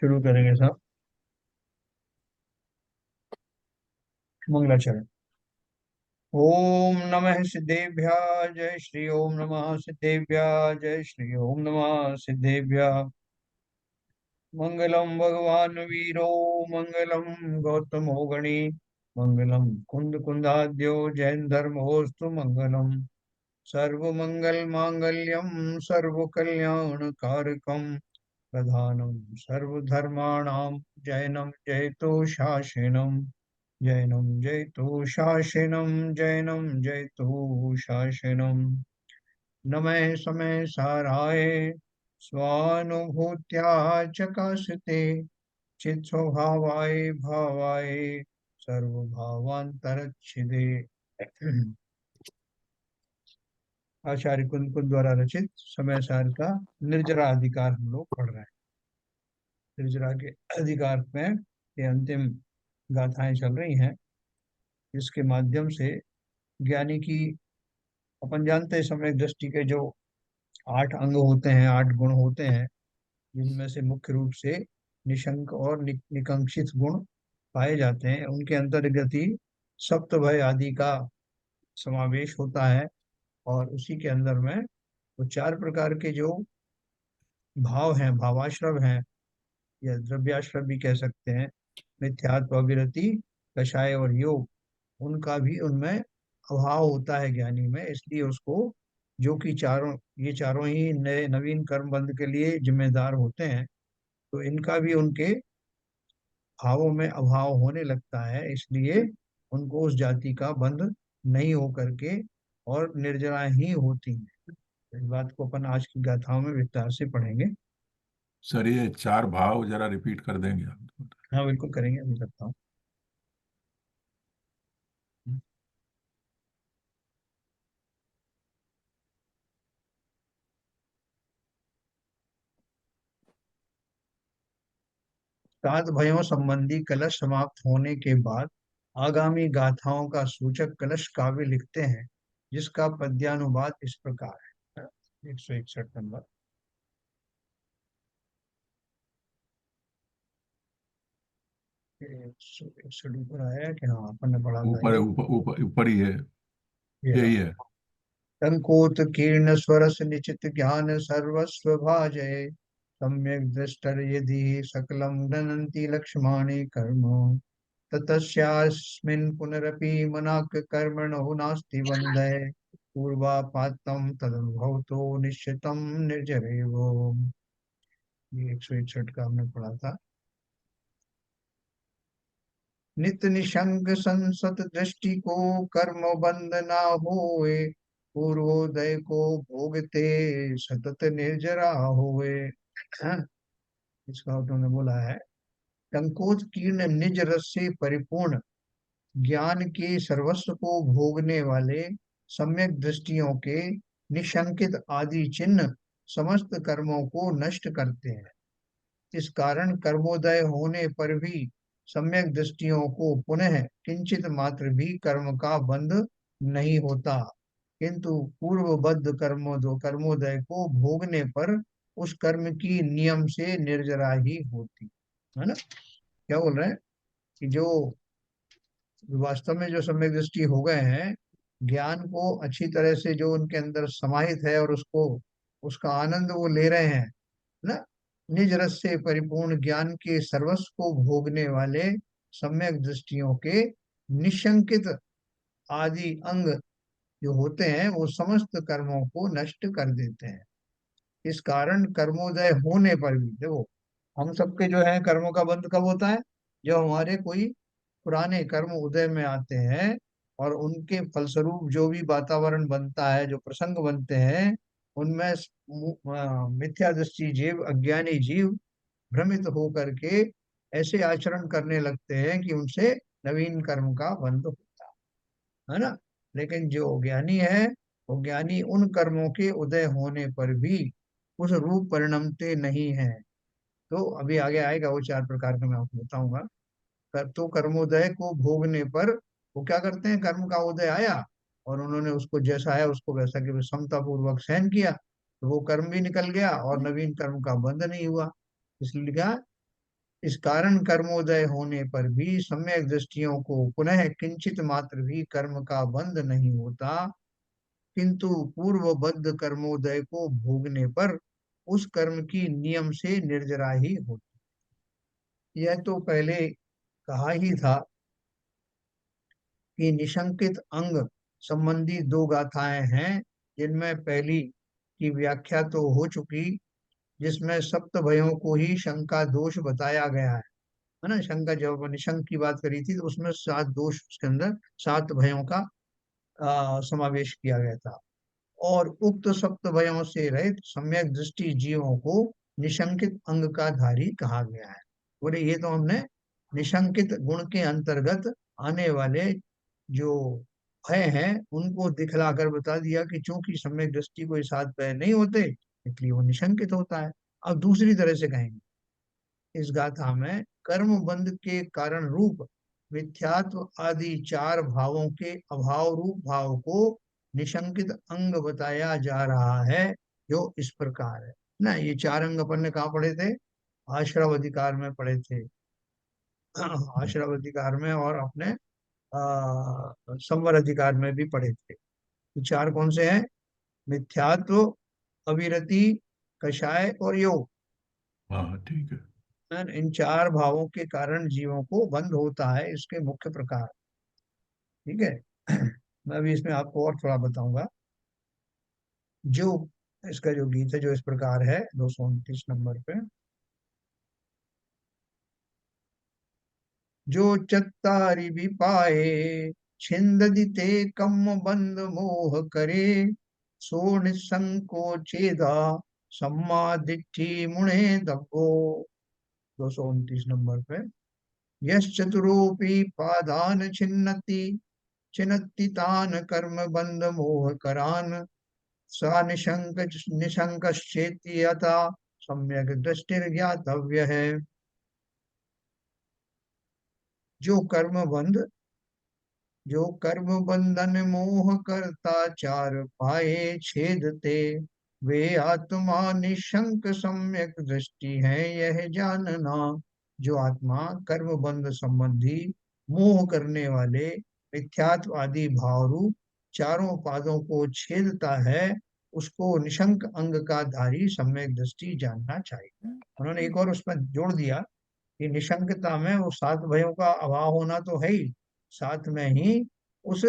शुरू करेंगे साहब। मंगलाचरण। ओम नमः सिद्धेभ्य। जय श्री ओम नमः सिद्धेभ्य। जय श्री ओम नमः सिद्धेभ्य। मंगलम भगवान वीरो मंगलम गौतमो गणी मंगलम कुंद कुंदाद्यो जैन धर्मोस्तु मंगलम। सर्वमंगल मांगल्यम सर्वकल्याणकारकम प्रधानम सर्वधर्माणां जैनम जयतो शासनम। जैनम जयतु शासनम। जैनम जयतु शासनम। नमः समय साराय स्वानुभूत्या चकाशते चित स्वभावाय भावाय सर्वभावांतरच्छिदे। आचार्य कुंद कुंद द्वारा रचित समय सार का निर्जरा अधिकार हम लोग पढ़ रहे हैं। निर्जरा के अधिकार में ये अंतिम गाथाएं चल रही हैं। इसके माध्यम से ज्ञानी की, अपन जानते हैं समय दृष्टि के जो 8 अंग होते हैं, 8 गुण होते हैं, जिनमें से मुख्य रूप से निशंक और निकांक्षित गुण पाए जाते हैं। उनके अंतर्गत ही सप्त भय आदि का समावेश होता है। और उसी के अंदर में वो 4 प्रकार के जो भाव हैं, भावाश्रव हैं, या द्रव्याश्रव भी कह सकते हैं, मिथ्यात्व, अविरति, कषाय और योग, उनका भी उनमें अभाव होता है ज्ञानी में। इसलिए उसको, जो कि चारों, ये चारों ही नए नवीन कर्म बंध के लिए जिम्मेदार होते हैं, तो इनका भी उनके भावों में अभाव होने लगता है। इसलिए उनको उस जाति का बंध नहीं हो करके और निर्जरा ही होती है। इस बात को अपन आज की गाथाओं में विस्तार से पढ़ेंगे। सर, ये 4 भाव जरा रिपीट कर देंगे आप? हाँ बिल्कुल करेंगे, अभी करता हूँ। सात भयों संबंधी कलश समाप्त होने के बाद आगामी गाथाओं का सूचक कलश काव्य लिखते हैं, जिसका पद्यानुवाद इस प्रकार है। 161 नंबर। 161 ऊपर आया कि हाँ, अपन ने पढ़ा था ऊपर ये। ऊपर ऊपर ऊपर ही है। ये यही रहा। है। टंकोत कीर्ण स्वरस निचित ज्ञान सर्वस्व भाजय सम्यक दृष्टर यदि सकलम गणन्ति लक्ष्माणि कर्म ततस्यास्मिन् पुनरपि मनाक् कर्मणो नास्ति बन्धे पूर्वापातम तदनुभवतो निश्चितम निर्जरेव। ये 161 का हमने पढ़ा था। नित निशंक संसत दृष्टि को कर्म बंध ना होए पूर्वोदय को भोगते सतत निर्जरा होए। हाँ, इसका उन्होंने बोला है, टंकोत कीर्ण निज रस से परिपूर्ण ज्ञान के सर्वस्व को भोगने वाले सम्यक दृष्टियों के निशंकित आदि चिन्ह समस्त कर्मों को नष्ट करते हैं। इस कारण कर्मोदय होने पर भी सम्यक दृष्टियों को पुनः किंचित मात्र भी कर्म का बंध नहीं होता, किंतु पूर्वबद्ध कर्मोदय को भोगने पर उस कर्म की नियम से निर्जरा ही होती है ना। क्या बोल रहे हैं कि जो वास्तव में जो सम्यक दृष्टि हो गए हैं, ज्ञान को अच्छी तरह से जो उनके अंदर समाहित है और उसको, उसका आनंद वो ले रहे हैं ना, निज रस से परिपूर्ण ज्ञान के सर्वस्व को भोगने वाले सम्यक दृष्टियों के निशंकित आदि अंग जो होते हैं, वो समस्त कर्मों को नष्ट कर देते हैं। इस कारण कर्मोदय होने पर भी देखो, हम सबके जो है कर्मों का बंध कब होता है? जो हमारे कोई पुराने कर्म उदय में आते हैं और उनके फलस्वरूप जो भी वातावरण बनता है, जो प्रसंग बनते हैं, उनमें मिथ्या दृष्टि जीव, अज्ञानी जीव भ्रमित हो करके ऐसे आचरण करने लगते हैं कि उनसे नवीन कर्म का बंध होता है ना। लेकिन जो ज्ञानी है, वो ज्ञानी उन कर्मों के उदय होने पर भी उस रूप परिणमते नहीं है। तो अभी आगे आएगा वो 4 प्रकार का, मैं आपको बताऊंगा। तो कर्मोदय को भोगने पर वो क्या करते हैं, कर्म का उदय आया और उन्होंने उसको जैसा आया उसको वैसा कि समता पूर्वक सहन किया, तो वो कर्म भी निकल गया और नवीन कर्म का बंध नहीं हुआ। इसलिए लिखा इस कारण कर्मोदय होने पर भी सम्यक दृष्टियों को पुनः किंचित मात्र भी कर्म का बंध नहीं होता, किंतु पूर्वबद्ध कर्मोदय को भोगने पर उस कर्म की नियम से निर्जरा ही होती। यह तो पहले कहा ही था कि निशंकित अंग संबंधी दो गाथाएं हैं, जिनमें पहली की व्याख्या तो हो चुकी, जिसमें सप्त भयों को ही शंका दोष बताया गया है ना। शंका जब निशंक की बात करी थी तो उसमें 7 दोष, उसके अंदर 7 भयों का समावेश किया गया था। और उक्त सप्त भयों से रहित सम्यक दृष्टि जीवों को निशंकित अंग का धारी कहा गया है। बोले ये तो हमने निशंकित गुण के अंतर्गत आने वाले जो भय हैं उनको दिखलाकर बता दिया कि चूंकि सम्यक दृष्टि को 7 भय नहीं होते, इसलिए वो निशंकित होता है। अब दूसरी तरह से कहेंगे, इस गाथा में कर्म बंध के कारण रूप मिथ्यात्व आदि 4 भावों के अभाव रूप भाव को निशंकित अंग बताया जा रहा है, जो इस प्रकार है ना। ये 4 अंग अपन ने कहाँ पढ़े थे? आश्रव अधिकार में पढ़े थे। आश्रव अधिकार में और अपने संवर अधिकार में भी पढ़े थे। ये 4 कौन से हैं? मिथ्यात्व, अविरति, कषाय और योग। हाँ ठीक है। इन 4 भावों के कारण जीवों को बंध होता है, इसके मुख्य प्रकार। ठीक है। मैं अभी इसमें आपको और थोड़ा बताऊंगा। जो इसका जो गीत है जो इस प्रकार है 229 नंबर पे। जो चत्तारि भी पाए छिंददि ते कम बंध मोह करे, सो निसंको चेदा सम्मा दिट्ठी मुणे दब्बो। 229 नंबर पे। यश्चतुरोपि पादान छिन्नति छिनत्ति तान कर्म बंध मोह करान, सा निशंकश्चेति यथा सम्यक दृष्टिर्ज्ञातव्य है। जो कर्म बंध जो कर्म बंधन मोह करता चार पाए छेदते, वे आत्मा निशंक सम्यक दृष्टि है यह जानना। जो आत्मा कर्म बंध संबंधी मोह करने वाले मिथ्यात्व आदि भाव रूप 4 पादों को छेदता है, उसको निशंक अंग का धारी सम्यक दृष्टि जानना चाहिए। उन्होंने एक और उसमें जोड़ दिया कि निशंकता में वो 7 भयों का अभाव होना तो है ही, साथ में ही उस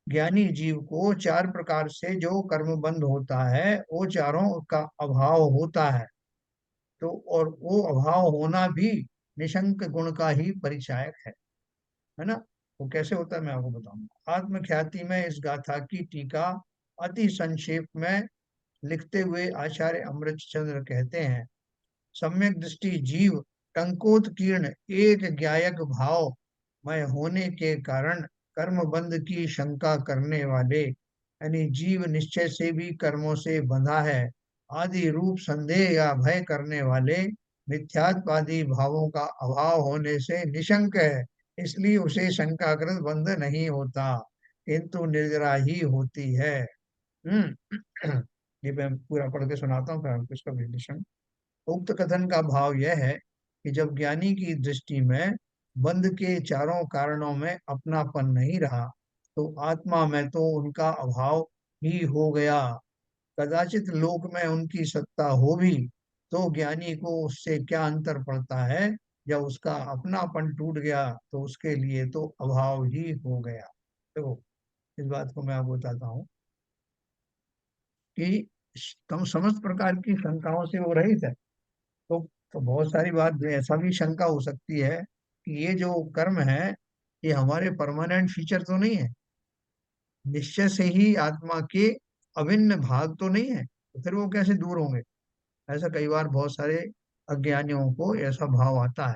ज्ञानी जीव को 4 प्रकार से जो कर्म बंध होता है वो चारों का अभाव होता है। तो और वो अभाव होना भी निशंक गुण का ही परिचायक है ना। वो कैसे होता है मैं आपको बताऊंगा। आत्मख्याति में इस गाथा की टीका अति संक्षेप में लिखते हुए आचार्य अमृतचंद्र कहते हैं, सम्यक दृष्टि जीव टंकोत्कीर्ण एक ज्ञायक भाव में होने के कारण कर्म बंध की शंका करने वाले, यानी जीव निश्चय से भी कर्मों से बंधा है आदि रूप संदेह या भय करने वाले मिथ्यात्वादी भावों का अभाव होने से निशंक है, इसलिए उसे शंकाकृत बंध नहीं होता, किंतु निर्जरा ही होती है। ये मैं पूरा पढ़ के सुनाता हूँ फिर आपको इसका विश्लेषण। उक्त कथन का भाव यह है कि जब ज्ञानी की दृष्टि में बंध के 4 कारणों में अपनापन नहीं रहा, तो आत्मा में तो उनका अभाव ही हो गया। कदाचित लोक में उनकी सत्ता हो भी, तो ज्ञानी को उससे क्या अंतर पड़ता है। जब उसका अपनापन टूट गया तो उसके लिए तो अभाव ही हो गया। देखो, इस बात को मैं आपको बताता हूँ कि कम समस्त प्रकार की शंकाओं से वो रहित है। तो बहुत सारी बात ऐसा भी शंका हो सकती है कि ये जो कर्म है ये हमारे परमानेंट फीचर तो नहीं है, निश्चय से ही आत्मा के अभिन्न भाग तो नहीं है, तो फिर वो कैसे दूर होंगे। ऐसा कई बार बहुत सारे अज्ञानियों को ऐसा भाव आता है।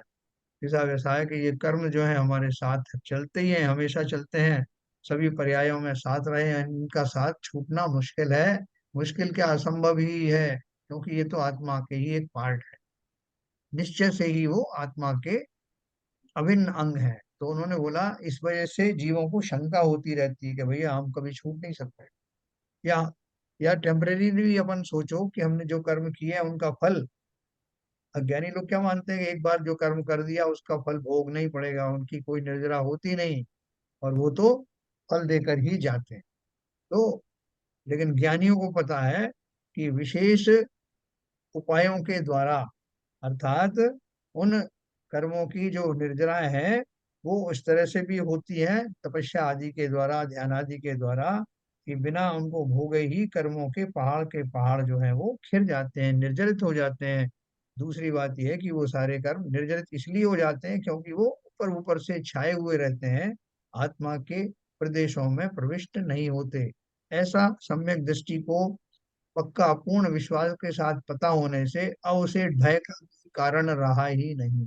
ऐसा वैसा है कि ये कर्म जो है हमारे साथ चलते ही हैं, हमेशा चलते हैं, सभी पर्यायों में साथ रहे हैं, इनका साथ छूटना मुश्किल है। मुश्किल क्या, असंभव ही है, क्योंकि ये तो आत्मा के ही एक पार्ट है, निश्चय से ही वो आत्मा के अभिन्न अंग है। तो उन्होंने बोला इस वजह से जीवों को शंका होती रहती है कि भैया हम कभी छूट नहीं सकते। या या टेम्परेरी भी अपन सोचो कि हमने जो कर्म किए हैं उनका फल अज्ञानी लोग क्या मानते हैं कि एक बार जो कर्म कर दिया उसका फल भोगना ही पड़ेगा, उनकी कोई निर्जरा होती नहीं, और वो तो फल देकर ही जाते हैं। तो लेकिन ज्ञानियों को पता है कि विशेष उपायों के द्वारा, अर्थात उन कर्मों की जो निर्जराएं हैं वो उस तरह से भी होती हैं तपस्या आदि के द्वारा, ध्यान आदि के द्वारा, कि बिना उनको भोगे ही कर्मों के पहाड़ जो है वो खिर जाते हैं, निर्जरित हो जाते हैं। दूसरी बात यह है कि वो सारे कर्म निर्जरित इसलिए हो जाते हैं क्योंकि वो ऊपर ऊपर से छाए हुए रहते हैं, आत्मा के प्रदेशों में प्रविष्ट नहीं होते। ऐसा सम्यक दृष्टि को पक्का पूर्ण विश्वास के साथ पता होने से अवशेष भय का कारण रहा ही नहीं।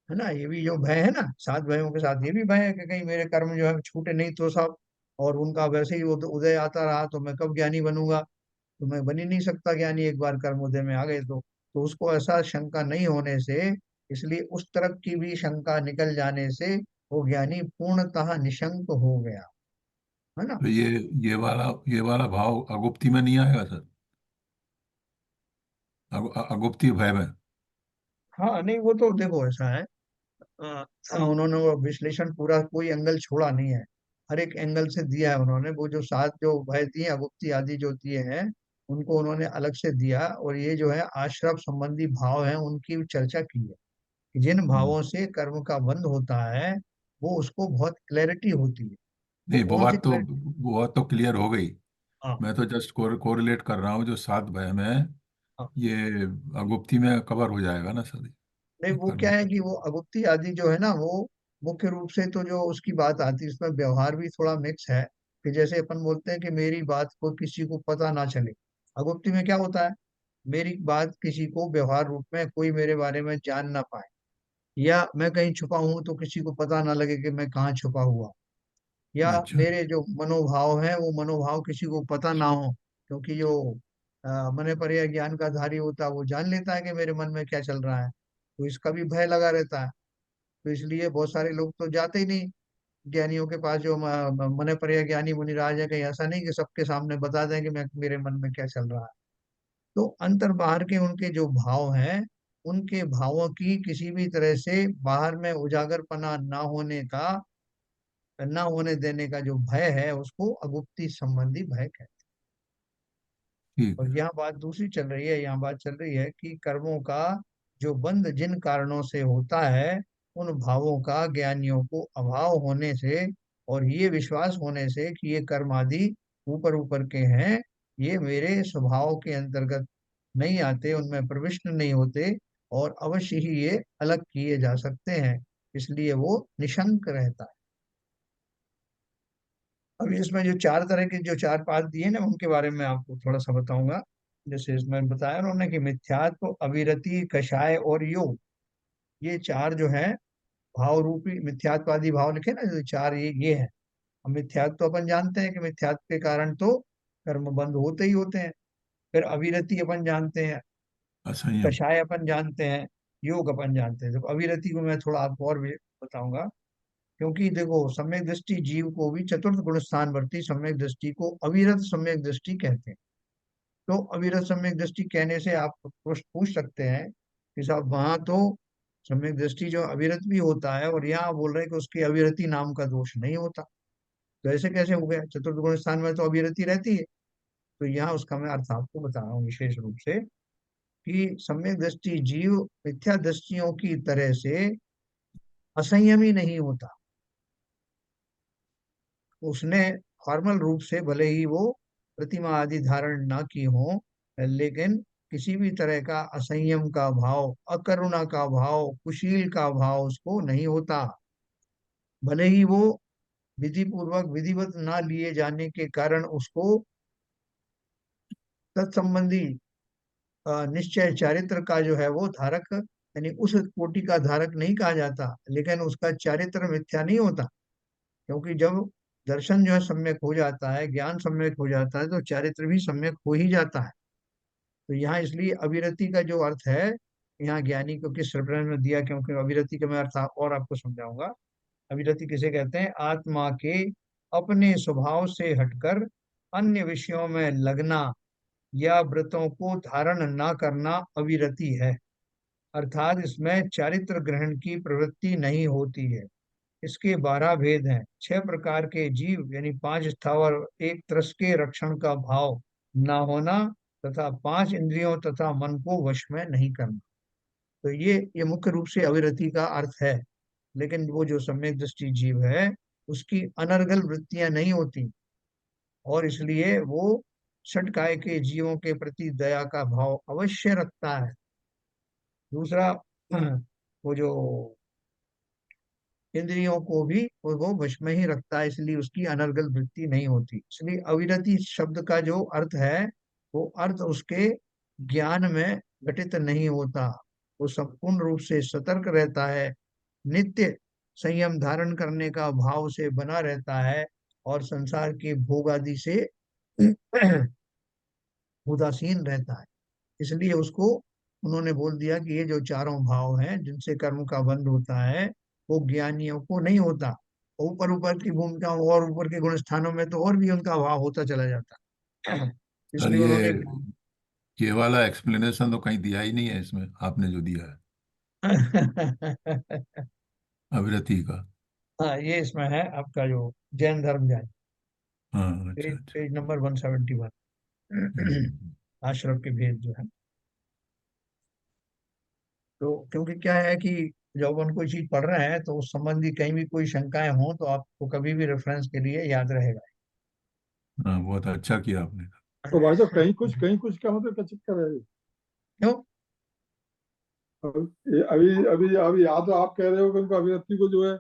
है ना, ये भी जो भय है ना, सात भयों के साथ ये भी भय है कि कहीं मेरे कर्म जो है छूटे नहीं तो सब, और उनका वैसे ही उदय आता रहा तो मैं कब ज्ञानी बनूंगा। तो मैं बन ही नहीं सकता ज्ञानी, एक बार कर्म उदय में आ गए तो उसको ऐसा शंका नहीं होने से, इसलिए उस तरफ की भी शंका निकल जाने से वो ज्ञानी पूर्णतः निशंक हो गया। है ना। तो ये वाला भाव अगुप्ती में नहीं आएगा सर? अगुप्ती भय में। हाँ नहीं, वो तो देखो ऐसा है, उन्होंने वो विश्लेषण पूरा कोई एंगल छोड़ा नहीं है, हर एक एंगल से दिया है उन्होंने। वो जो सात जो भय दिए अगुप्ती आदि जो दिए हैं उनको उन्होंने अलग से दिया, और ये जो है आश्रम संबंधी भाव हैं उनकी चर्चा की है कि जिन हम्म। भावों से कर्म का बंध होता है वो उसको बहुत क्लैरिटी होती है। वो नहीं, वो कौन सी बात तो क्लैरिटी। वो बात तो क्लियर हो गई। हाँ मैं तो जस्ट कोरिलेट कर रहा हूँ, जो सात भय में है, हाँ। ये अगुप्ती में कवर हो जाएगा ना सर? नहीं ये वो क्या कर्म है का। कि वो अगुप्ती आदि जो है ना वो मुख्य रूप से तो जो उसकी बात आती है उसमें व्यवहार भी थोड़ा मिक्स है, कि जैसे अपन बोलते हैं कि मेरी बात को किसी को पता ना चले। अगुप्ती में क्या होता है, मेरी बात किसी को व्यवहार रूप में कोई मेरे बारे में जान ना पाए, या मैं कहीं छुपा हूं तो किसी को पता ना लगे कि मैं कहाँ छुपा हुआ, या अच्छा। मेरे जो मनोभाव है वो मनोभाव किसी को पता ना हो, क्योंकि जो मन पर या ज्ञान का धारी होता है वो जान लेता है कि मेरे मन में क्या चल रहा है, तो इसका भी भय लगा रहता है। तो इसलिए बहुत सारे लोग तो जाते ही नहीं ज्ञानियों के पास, जो मन पर या ज्ञानी मुनिराज है, कहीं ऐसा नहीं कि सबके सामने बता दें कि मैं मेरे मन में क्या चल रहा है। तो अंतर बाहर के उनके जो भाव हैं, उनके भावों की किसी भी तरह से बाहर में उजागरपना ना होने देने का जो भय है उसको अगुप्ती संबंधी भय कहते हैं। ठीक और है। यहाँ बात दूसरी चल रही है, यहाँ बात चल रही है कि कर्मों का जो बंध जिन कारणों से होता है, उन भावों का ज्ञानियों को अभाव होने से और ये विश्वास होने से कि ये कर्म आदि ऊपर ऊपर के हैं, ये मेरे स्वभाव के अंतर्गत नहीं आते, उनमें प्रविष्ट नहीं होते, और अवश्य ही ये अलग किए जा सकते हैं, इसलिए वो निशंक रहता है। अभी इसमें जो चार तरह के जो चार पाठ दिए ना उनके बारे में आपको थोड़ा सा बताऊंगा। जैसे इसमें बताया उन्होंने कि मिथ्यात्व, अविरति, कषाय और योग, ये चार जो है भाव रूपी मिथ्यात्वादी भाव लिखे ना, जो चार ये है। अब मिथ्यात्व तो अपन जानते हैं कि मिथ्यात्व के कारण तो कर्म बंद होते ही होते हैं। फिर अविरति अपन जानते हैं, असंयम। कषाय अपन जानते हैं, योग अपन जानते हैं। तो अविरति को मैं थोड़ा आपको और भी बताऊंगा, क्योंकि देखो सम्यक दृष्टि जीव को भी चतुर्थ गुण स्थानवर्ती सम्यक दृष्टि को अविरत सम्यक दृष्टि कहते हैं। तो अविरत सम्यक दृष्टि कहने से आप प्रश्न पूछ सकते हैं कि साहब वहां तो सम्यक दृष्टि जो अविरत भी होता है और यहाँ आप बोल रहे हैं कि उसकी अविरति नाम का दोष नहीं होता, तो ऐसे कैसे हो गया, चतुर्थ गुण स्थान में तो अविरति रहती है। तो यहाँ उसका मैं अर्थ आपको बता रहा हूँ विशेष रूप से, कि सम्यक दृष्टि जीव मिथ्या दृष्टियों की तरह से असंयमी नहीं होता। उसने फॉर्मल रूप से भले ही वो प्रतिमा आदि धारण ना की हो, लेकिन किसी भी तरह का असंयम का भाव, अकरुणा का भाव, कुशील का भाव उसको नहीं होता। भले ही वो विधि पूर्वक विधिवत ना लिए जाने के कारण उसको तत्संबंधी निश्चय चारित्र का जो है वो धारक, यानी उस कोटि का धारक नहीं कहा जाता, लेकिन उसका चारित्र मिथ्या नहीं होता। क्योंकि जब दर्शन जो है सम्यक हो जाता है, ज्ञान सम्यक हो जाता है, तो चारित्र भी सम्यक हो ही जाता है। तो यहाँ इसलिए अविरति का जो अर्थ है, यहाँ ज्ञानी को किस रेफरेंस में दिया, क्योंकि अविरति का मैं अर्थ और आपको समझाऊंगा। अविरति किसे कहते हैं, आत्मा के अपने स्वभाव से हटकर अन्य विषयों में लगना, या व्रतों को धारण ना करना अविरति है। अर्थात इसमें चारित्र ग्रहण की प्रवृत्ति नहीं होती है। इसके 12 भेद हैं। 6 प्रकार के जीव यानी 5 स्थावर, एक तरस के रक्षण का भाव ना होना, तथा 5 इंद्रियों तथा मन को वश में नहीं करना। तो ये मुख्य रूप से अविरति का अर्थ है। लेकिन वो जो सम्यक दृष्टि जीव है, उसकी अनर्गल वृत्तियां नहीं होती, और इसलिए वो षटकाय के जीवों के प्रति दया का भाव अवश्य रखता है। दूसरा, वो जो इंद्रियों को भी वो वश में ही रखता है, इसलिए उसकी अनर्गल वृत्ति नहीं होती। इसलिए अविरति शब्द का जो अर्थ है, वो अर्थ उसके ज्ञान में घटित नहीं होता। वो संपूर्ण रूप से सतर्क रहता है, नित्य संयम धारण करने का भाव से बना रहता है, और संसार के भोग आदि से उदासीन रहता है। इसलिए उसको उन्होंने बोल दिया कि ये जो चारों भाव हैं जिनसे कर्म का बंध होता है, वो ज्ञानियों को नहीं होता। ऊपर ऊपर की भूमिका और ऊपर के गुण स्थानों में तो और भी उनका भाव होता चला जाता है। सर इसलिए उन्होंने ये वाला एक्सप्लेनेशन तो कहीं दिया ही नहीं है इसमें, आपने जो दिया है अविरति का। हाँ, ये इसमें है आपका जो जैन धर्म जाए, हाँ, अच्छा पेज अच्छा। Page number 171। हम्म। आश्रम के भेद जो है। तो क्योंकि क्या है कि जब अपन कोई चीज पढ़ रहे हैं तो उस संबंधी कहीं भी कोई शंकाएं हों तो आपको कभी भी रेफरेंस के लिए याद रहेगा। हाँ, बहुत अच्छा किया आपने। तो भाई साहब कहीं कुछ का मतलब क्या चक्कर है? क्यों? अभी अभी अभी यहाँ तो आप कह रहे हो कि उनको अभिव्यक्ति को जो है,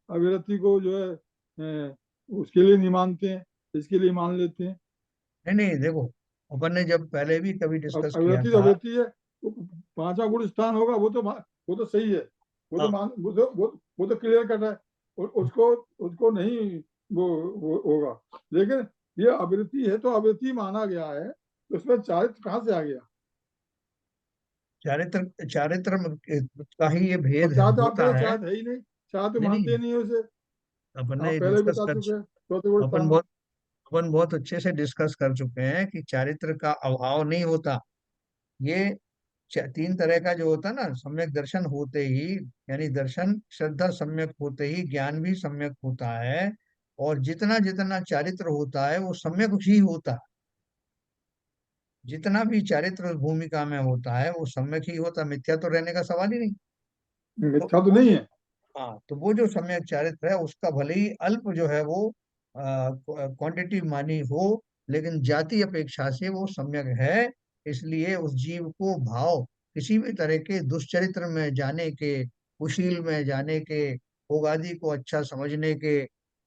अभिव्यक्ति को जो है उसके लिए नहीं मानते हैं, इसके लिए मान लेते हैं। नहीं नहीं, देखो, अपन ने जब पहले भी कभी अब डिस्कस किया अभिव्यक्ति तो था। अभिव्यक्ति है, वो पांचवा गुण स्थान होगा, वो तो सही है। वो तो हाँ, मान वो तो क्लियर कट है। उसको उसको नहीं वो होगा। लेकिन ये अभिवृत्ति है तो अभिवृत्ति माना गया है, तो उसमें चारित्र कहाँ से आ गया? चारित्र चारित्र का ही ये और भेद चाह तो आप कह होता रहे है। चाहत है ही नहीं, चाह तो नहीं मानते ही नहीं, नहीं है उसे। अपन आप ने पहले भी डिस्कस बता कर चुके हैं चौथे गुण अपन स्थान में। बहुत अपन बहुत अच्छे से डिस्कस कर चुके हैं कि चारित्र का अभाव नहीं होता। ये 3 तरह का जो होता है ना, सम्यक दर्शन होते ही, यानी दर्शन श्रद्धा सम्यक होते ही ज्ञान भी सम्यक होता है। और जितना जितना चारित्र होता है वो सम्यक ही होता है। जितना भी चारित्र उस भूमिका में होता है वो सम्यक ही होता है, मिथ्या तो रहने का सवाल ही नहीं। तो मिथ्या तो वो नहीं जो है। हाँ, तो वो जो सम्यक चारित्र है उसका भले ही अल्प जो है वो क्वांटिटी मानी हो, लेकिन जाति अपेक्षा से वो सम्यक है। इसलिए उस जीव को भाव किसी भी तरह के दुष्चरित्र में जाने के, कुशील में जाने के, भोगादि को अच्छा समझने के,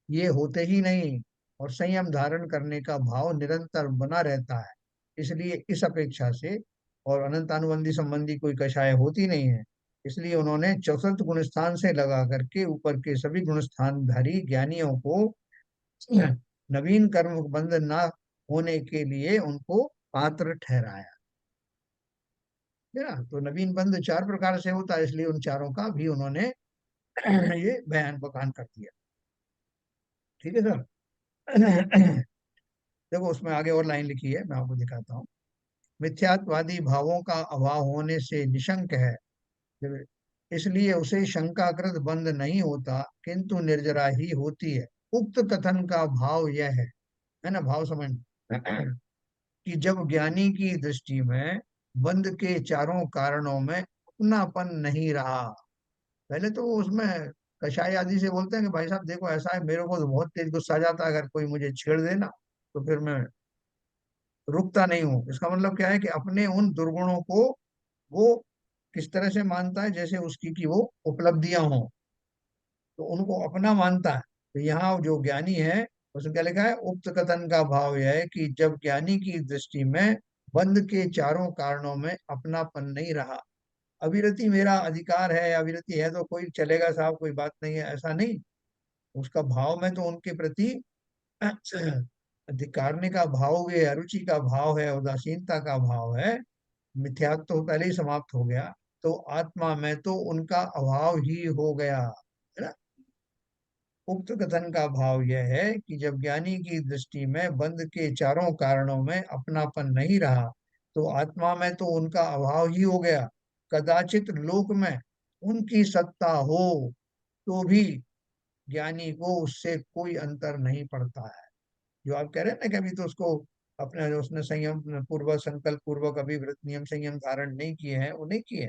ये होते ही नहीं। और संयम धारण करने का भाव निरंतर बना रहता है। इसलिए इस अपेक्षा से, और अनंतानुबंधी संबंधी कोई कषाय होती नहीं है। इसलिए उन्होंने चौसठ गुण स्थान से लगा करके ऊपर के सभी गुण स्थानधारी ज्ञानियों को नवीन कर्म बंध ना होने के लिए उनको पात्र ठहराया। है ना? तो नवीन बंध 4 प्रकार से होता है, इसलिए उन चारों का भी उन्होंने ये बयान बखान कर दिया। ठीक है सर। देखो, उसमें आगे और लाइन लिखी है, मैं आपको दिखाता हूँ। मिथ्यात्वादी भावों का अभाव होने से निशंक है, इसलिए उसे शंकाकृत बंध नहीं होता, किंतु निर्जरा ही होती है। उक्त कथन का भाव यह है ना, भाव समझ, कि जब ज्ञानी की दृष्टि में बंध के चारों कारणों में अपनापन नहीं रहा। पहले तो वो उसमें कषाय आदि से बोलते हैं कि भाई साहब देखो ऐसा है, मेरे को तो बहुत तेज गुस्सा आ जाता है, अगर कोई मुझे छेड़ देना तो फिर मैं रुकता नहीं हूँ। इसका मतलब क्या है कि अपने उन दुर्गुणों को वो किस तरह से मानता है, जैसे उसकी की वो उपलब्धियां हों, तो उनको अपना मानता है। तो यहाँ जो ज्ञानी है, उसने क्या लिखा है, उक्त कथन का भाव यह है कि जब ज्ञानी की दृष्टि में बंध के चारों कारणों में अपनापन नहीं रहा। अविरति मेरा अधिकार है, अविरति है तो कोई चलेगा साहब, कोई बात नहीं है, ऐसा नहीं। उसका भाव में तो उनके प्रति धिक्कारने का भाव भी है, अरुचि का भाव है, उदासीनता का भाव है। मिथ्यात्व तो पहले ही समाप्त हो गया। तो आत्मा में तो उनका अभाव ही हो गया, है ना। उक्त कथन का भाव यह है कि जब ज्ञानी की दृष्टि में बंध के चारों कारणों में अपनापन नहीं रहा, तो आत्मा में तो उनका अभाव ही हो गया। कदाचित लोक में उनकी सत्ता हो तो भी ज्ञानी को उससे कोई अंतर नहीं पड़ता है। जो आप कह रहे हैं ना कि अभी तो उसको अपने जो उसने संयम पूर्वक, संकल्प पूर्वक अभी व्रत नियम संयम धारण नहीं किए हैं, वो नहीं किए,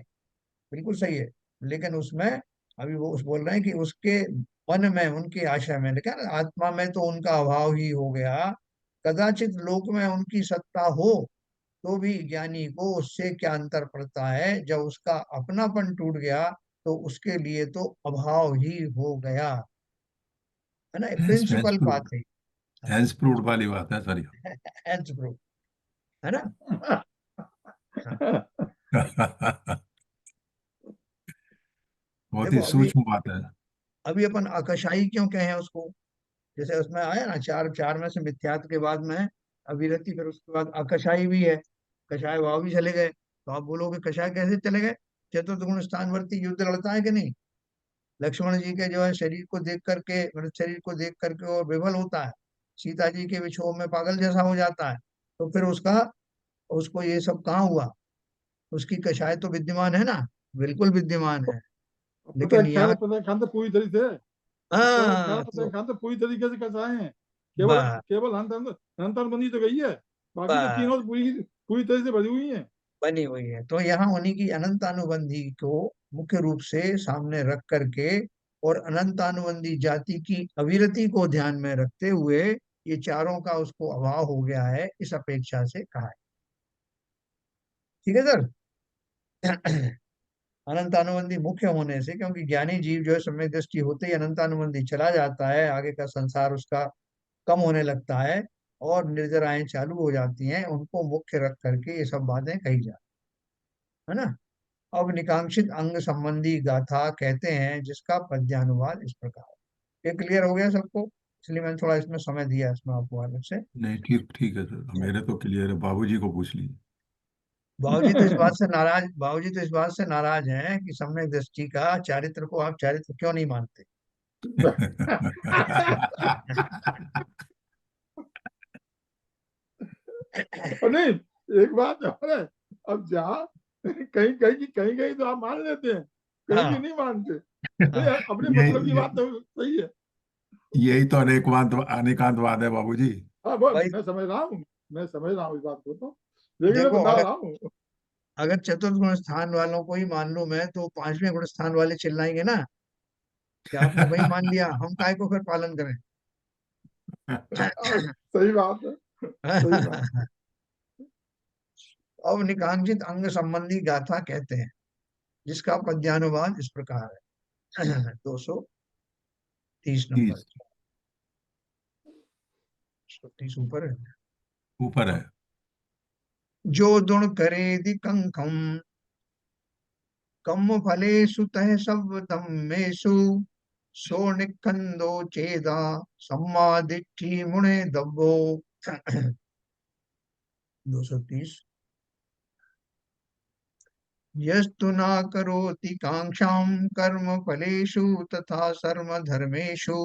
बिल्कुल सही है। लेकिन उसमें अभी वो उस बोल रहे हैं कि उसके मन में, उनके आशय में, लेकिन आत्मा में तो उनका अभाव ही हो गया। कदाचित लोक में उनकी सत्ता हो तो भी ज्ञानी को उससे क्या अंतर पड़ता है। जब उसका अपनापन टूट गया तो उसके लिए तो अभाव ही हो गया, है ना, हैंस हैंस प्रिंसिपल बात प्रूव्ड, है। हैंस प्रूव्ड वाली बात है सर हेल्थ प्रूफ, है ना। हाँ, ये। बहुत ही देखो अभी, सूक्ष्म बात है। अभी अपन अकशाई क्यों कहे उसको, जैसे उसमें आया ना, चार चार में से मिथ्यात्व के बाद में अविरति, फिर उसके बाद अकशाई भी है, कषाय भाव भी चले गए। तो आप बोलोगे कषाय कैसे चले गए? चतुर्थ गुण स्थानवर्ती युद्ध लड़ता है कि नहीं? लक्ष्मण जी के जो है शरीर को देख करके, मृत शरीर को देख करके और विफल होता है, सीता जी के विछोह में पागल जैसा हो जाता है। तो फिर उसका, उसको ये सब कहाँ हुआ? उसकी कषाय तो विद्यमान है ना, बिल्कुल विद्यमान है। लेकिन यहाँ, फतेह खान तो पूरी तरह से, हाँ, फतेह तो खान तो पूरी तरीके से कसाए हैं। केवल बस केवल हंतर बंदी तो गई है, बाकी तो बस तीनों पूरी पूरी तरह से भरी हुई हैं। बनी हुई है। तो यहाँ उन्हीं की अनंतानुबंधी को मुख्य रूप से सामने रख करके और अनंतानुबंधी जाति की अविरति को ध्यान में रखते हुए ये चारों का उसको अभाव हो गया है, इस अपेक्षा से कहा है। ठीक है सर। अनंतानुबंधी मुख्य होने से, क्योंकि ज्ञानी जीव जो है सम्यक दृष्टि होते ही अनंतानुबंधी चला जाता है, आगे का संसार उसका कम होने लगता है और निर्जराएं चालू हो जाती हैं, उनको मुख्य रख करके ये सब बातें कही जाती है ना। अब निकांक्षित अंग संबंधी गाथा कहते हैं, जिसका पद्यानुवाद इस प्रकार है। ये क्लियर हो गया सबको? इसलिए मैंने थोड़ा इसमें समय दिया इसमें आपको अलग से। नहीं, ठीक ठीक है सर, मेरे तो क्लियर है, बाबूजी को पूछ लीजिए। बाबूजी तो इस बात से नाराज, बाबूजी तो इस बात से नाराज हैं कि सम्यक दृष्टि का चारित्र को आप चारित्र क्यों नहीं मानते। और नहीं, एक बात और है, अब जहाँ कहीं कहीं की कहीं कहीं तो आप मान लेते हैं, कहीं की हाँ नहीं मानते। नहीं, हाँ अपने ये, मतलब की ये बात तो सही है। यही तो अनेकांतवाद है बाबूजी। हाँ, वो भाई, मैं समझ रहा हूँ, मैं समझ रहा हूँ इस बात को तो, लेकिन मैं देखो बता अगर, रहा हूँ। अगर चतुर्थ गुण स्थान वालों को ही मान लूं मैं, तो पांचवें गुण स्थान वाले चिल्लाएंगे ना कि आपने वही मान लिया, हम काय को फिर पालन करें। सही बात है, सही बात। अब निकांक्षित अंग संबंधी गाथा कहते हैं, जिसका पद्यानुवाद इस प्रकार है। 230 नंबर, 30 30 ऊपर है। ऊपर है। जो दुण करे दिकंखम कम फलेषु तह सब तम्मेषु सो निखंदो चेदा सम्मा दिट्ठी मुने दब्बो। 230। यस्तु न करोति कांक्षां कर्म फलेषु तथा सर्व धर्मेषु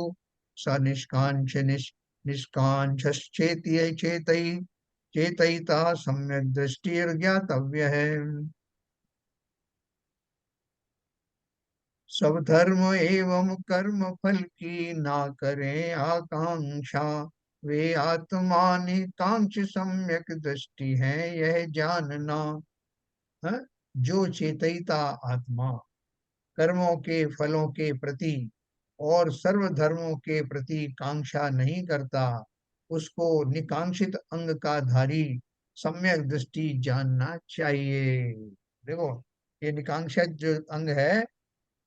स निष्कांक्षश्चेति चेतयिता सम्यक दृष्टिर्ज्ञातव्य है। सब धर्म एवं कर्म फल की ना करें आकांक्षा, वे आत्मा निकांक्ष सम्यक दृष्टि है यह जानना है। जो चेतयिता आत्मा कर्मों के फलों के प्रति और सर्व धर्मों के प्रति कांक्षा नहीं करता, उसको निकांक्षित अंग का धारी सम्यक दृष्टि जानना चाहिए। देखो, ये निकांक्षित जो अंग है,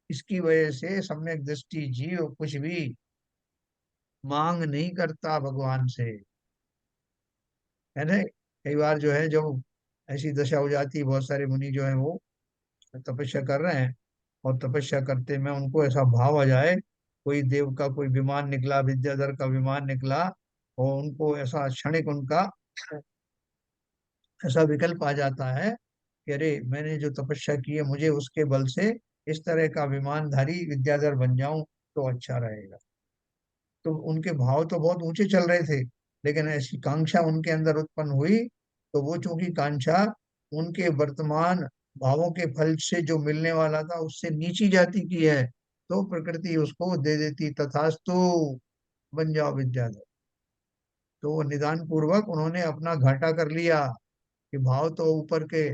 इसकी वजह से सम्यक दृष्टि जीव कुछ भी मांग नहीं करता भगवान से, है ना। कई बार जो है, जब ऐसी दशा हो जाती है, बहुत सारे मुनि जो है वो तपस्या कर रहे हैं, और तपस्या करते में उनको ऐसा भाव आ जाए, कोई देव का कोई विमान निकला, विद्याधर का विमान निकला, और उनको ऐसा क्षणिक उनका ऐसा विकल्प आ जाता है कि अरे मैंने जो तपस्या की है, मुझे उसके बल से इस तरह का विमानधारी विद्याधर बन जाऊं तो अच्छा रहेगा। तो उनके भाव तो बहुत ऊंचे चल रहे थे, लेकिन ऐसी कांक्षा उनके अंदर उत्पन्न हुई, तो वो चूंकि कांक्षा उनके वर्तमान भावों के फल से जो मिलने वाला था उससे नीची जाति की है, तो प्रकृति उसको दे देती, तथास्तु, बन जाओ विद्याधर। तो वो निदान पूर्वक उन्होंने अपना घाटा कर लिया, कि भाव तो ऊपर के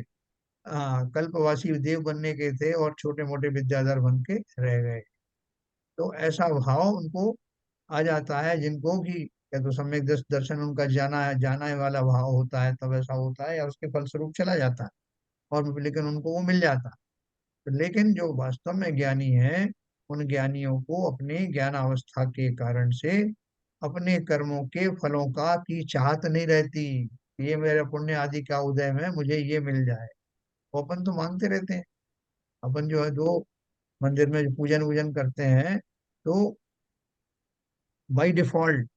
कल्पवासी देव बनने के थे और छोटे मोटे विद्याधर बन के रह गए। तो ऐसा भाव उनको आ जाता है, जिनको कि या तो सम्यक दर्शन उनका जाना है वाला भाव होता है, तब ऐसा होता है, या उसके फलस्वरूप चला जाता है, और लेकिन उनको वो मिल जाता है। तो लेकिन जो वास्तव में ज्ञानी है, उन ज्ञानियों को अपने ज्ञान अवस्था के कारण से अपने कर्मों के फलों का की चाहत नहीं रहती, ये मेरे पुण्य आदि का उदय में मुझे ये मिल जाए। वो अपन तो मांगते रहते हैं। अपन जो है, जो मंदिर में पूजन वूजन करते हैं, तो बाई डिफॉल्ट,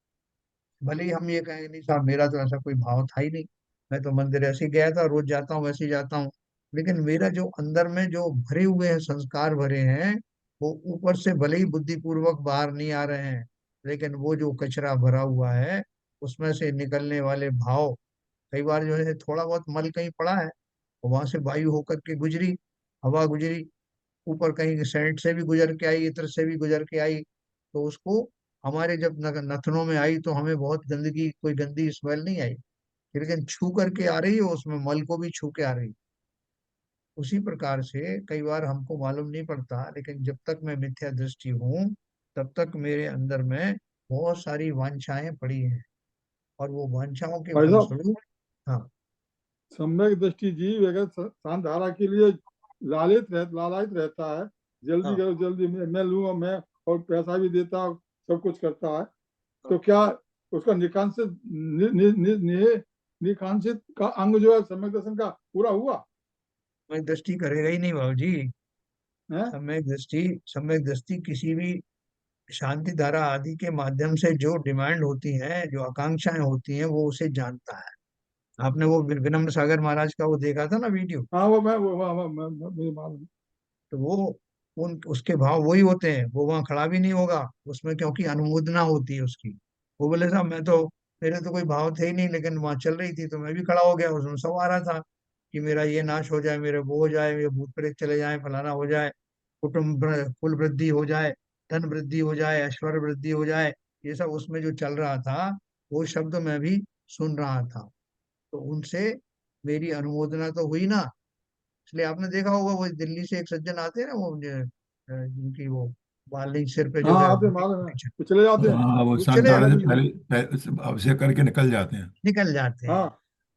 भले ही हम ये कहेंगे नहीं साहब मेरा तो ऐसा कोई भाव था ही नहीं, मैं तो मंदिर ऐसे ही गया था, रोज जाता हूँ वैसे ही जाता हूँ, लेकिन मेरा जो अंदर में जो भरे हुए हैं, संस्कार भरे हैं, वो ऊपर से भले ही बुद्धिपूर्वक बाहर नहीं आ रहे हैं, लेकिन वो जो कचरा भरा हुआ है, उसमें से निकलने वाले भाव, कई बार जो है थोड़ा बहुत मल कहीं पड़ा है, वहां से वायु होकर के गुजरी, हवा गुजरी, ऊपर कहीं सेंट से भी गुजर के आई, इत्र से भी गुजर के आई, तो उसको हमारे जब नथनों में आई तो हमें बहुत गंदगी, कोई गंदी स्मेल नहीं आई, लेकिन छू करके आ रही है, उसमें मल को भी छू के आ रही है। उसी प्रकार से कई बार हमको मालूम नहीं पड़ता, लेकिन जब तक मैं मिथ्या दृष्टि हूँ, तब तक मेरे अंदर में बहुत सारी वांछाएं पड़ी हैं, और वो वांछाओं के भाई साहब, फलस्वरूप। हाँ। सम्यक दृष्टि जीव अगर शांत धारा के लिए लालायित रहता है, जल्दी हाँ। करो जल्दी, मैं लूंगा मैं, और पैसा भी देता, सब कुछ करता है, तो क्या उसका निकांक्षित निकांक्षित का अंग जो है सम्यक दर्शन का पूरा हुआ सम्यक दृष्टि करेगा ही नहीं बाबू जी। है? सम्यक दृष्टि किसी भी शांति धारा आदि के माध्यम से जो डिमांड होती है, जो आकांक्षाएं होती हैं, वो उसे जानता है। आपने वो विनम्र सागर महाराज का वो देखा था ना वीडियो, हाँ वो मैं मुझे मालूम तो वो उन उसके भाव वही होते हैं, वो वहां खड़ा भी नहीं होगा उसमें, क्योंकि अनुमोदना होती है उसकी। वो बोले साहब मैं तो, मेरे तो कोई भाव थे ही नहीं, लेकिन वहां चल रही थी तो मैं भी खड़ा हो गया, उसमें सब आ रहा था कि मेरा ये नाश हो जाए, मेरे वो हो जाए, मेरे भूत प्रेत चले जाए, फलाना हो जाए, कुल वृद्धि हो जाए, धन वृद्धि हो जाए, ऐश्वर्य वृद्धि हो जाए, ये सब उसमें जो चल रहा था, वो शब्द मैं भी सुन रहा था। तो उनसे मेरी अनुमोदना तो हुई ना। इसलिए आपने देखा होगा, वो दिल्ली से एक सज्जन आते हैं ना, वो जिनकी वो बाल नहीं, सिर पे जो हाँ है आते मोटी मालूम है, मोटी वो चले जाते हैं। हाँ, वो वो चले संतान से आते हैं, पहले अभिषेक करके निकल जाते हैं। निकल जाते हैं। हाँ,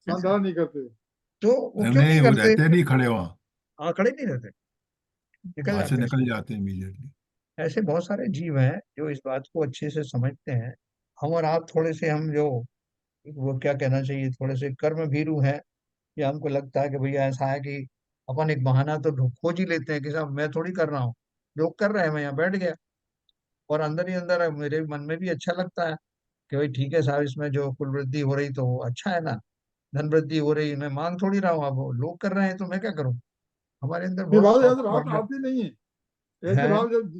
शांत धारा नहीं करते। तो वो क्यों नहीं, नहीं वो करते? रहते नहीं खड़े वहां, हाँ, खड़े नहीं रहते, निकल वहां से जाते हैं। निकल जाते हैं इमीडिएटली। ऐसे बहुत सारे जीव हैं जो इस बात को अच्छे से समझते हैं। हम और आप थोड़े से, हम जो, वो क्या कहना चाहिए, थोड़े से कर्म भीरू हैं, या हमको लगता है कि भैया ऐसा है कि अपन एक बहाना तो खोज ही लेते हैं कि साहब मैं थोड़ी कर रहा हूँ, लोग कर रहे हैं, मैं यहाँ बैठ गया। और अंदर ही अंदर मेरे मन में भी अच्छा लगता है कि भाई ठीक है साहब, इसमें जो कुल वृद्धि हो रही तो अच्छा है ना, धन वृद्धि हो रही, मैं मांग थोड़ी रहा हूँ, अब लोग कर रहे हैं तो मैं क्या करूँ। हमारे अंदर ये बहुत बात, सॉफ्ट ऐसे भाव तो कॉर्नर आते नहीं है, ऐसे है। भाव जब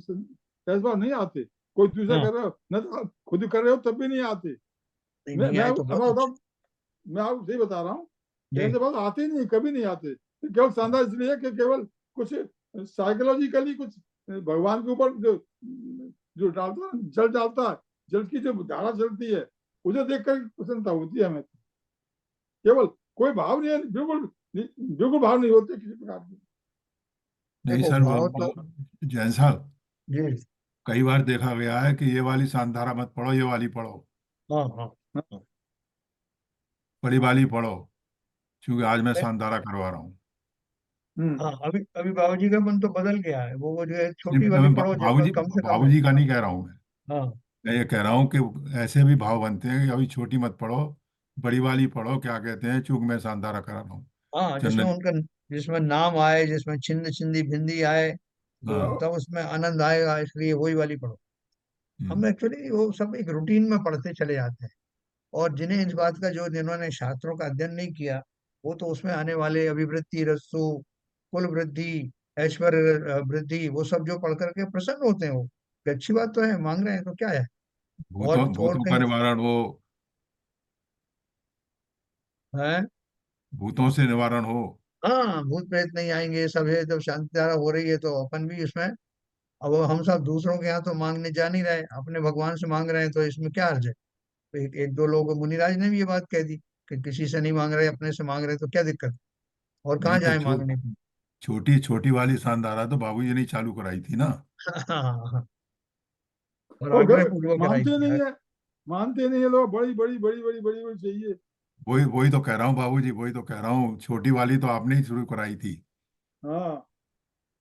ऐसे भाव नहीं आते, कोई दूसरा हाँ। कर रहे हो न, तो आप खुद कर रहे हो तब भी नहीं आते। नहीं, मैं नहीं मैं आए तो अब बहुत अच्छा। बताऊं, मैं आपको सही बता रहा हूँ, जी। ऐसे भाव आते ही नहीं, कभी नहीं आते। तो केवल शानदार इसलिए है कि केवल कुछ साइकोलॉजिकली कुछ भगवान के ऊपर जो जो डालता है, जल डालता है, जल की जो धारा चलती है, उसे देखकर प्रसन्नता होती है हमें। केवल कोई भाव नहीं है, बिल्कुल बिल्कुल भाव नहीं होते किसी प्रकार के। नहीं देखो सर, भाव तो। जैन साहब, जी। कई बार देखा गया है कि ये वाली शानदारा मत पढ़ो, ये वाली पढ़ो, हाँ, हाँ, हाँ। बड़ी वाली पढ़ो, क्योंकि आज मैं नहीं, शानदारा करवा रहा हूँ। हम्म। हाँ, अभी अभी बाबूजी का मन तो बदल गया है, वो जो है छोटी वाली मैं पढ़ो जिसमें बाबूजी कम से कम है। बाबूजी का नहीं कह रहा हूँ हाँ, मैं ये कह रहा हूँ कि ऐसे भी भाव बनते हैं कि अभी छोटी मत पढ़ो, बड़ी वाली पढ़ो, क्या कहते हैं, चूंकि मैं शानदारा करा रहा हूँ। हाँ, जिसमें जन्नत। उनका, जिसमें नाम आए, जिसमें छिंद छिंदी भिंदी आए, तो हाँ। तब उसमें आनंद आएगा, इसलिए वही वाली पढ़ो। हम हम्म। एक्चुअली वो सब एक रूटीन में पढ़ते चले जाते हैं, और जिन्हें इस बात का, जो जिन्होंने शास्त्रों का अध्ययन नहीं किया, वो तो उसमें आने वाले अभिवृद्धि रस्सु, कुल वृद्धि, ऐश्वर्य वृद्धि, वो सब जो पढ़ करके प्रसन्न होते हैं, वो कि अच्छी बात तो है, मांग रहे हैं तो क्या है। और भूतों का कहीं निवारण हो, है। भूतों से निवारण हो। हाँ, भूत प्रेत नहीं आएंगे, सब है। जब शांति धारा हो रही है तो अपन भी इसमें, अब हम सब दूसरों के यहाँ तो मांगने जा नहीं रहे, अपने भगवान से मांग रहे हैं, तो इसमें क्या अर्ज है। तो एक दो लोग, मुनिराज ने भी ये बात कह दी कि किसी से नहीं मांग रहे, अपने से मांग रहे, तो क्या दिक्कत, और कहाँ नहीं तो जाए मांगने की। छोटी छोटी वाली शानदारा तो बाबूजी ने ही चालू कराई थी ना। हाँ, और वो आग्रह पूर्वक कराई मानते थी नहीं यार। है, मानते नहीं है लोग, बड़ी बड़ी बड़ी बड़ी बड़ी बड़ी चाहिए। वही वही तो कह रहा हूँ बाबूजी, वही तो कह रहा हूँ, छोटी वाली तो आपने ही शुरू कराई थी। हाँ,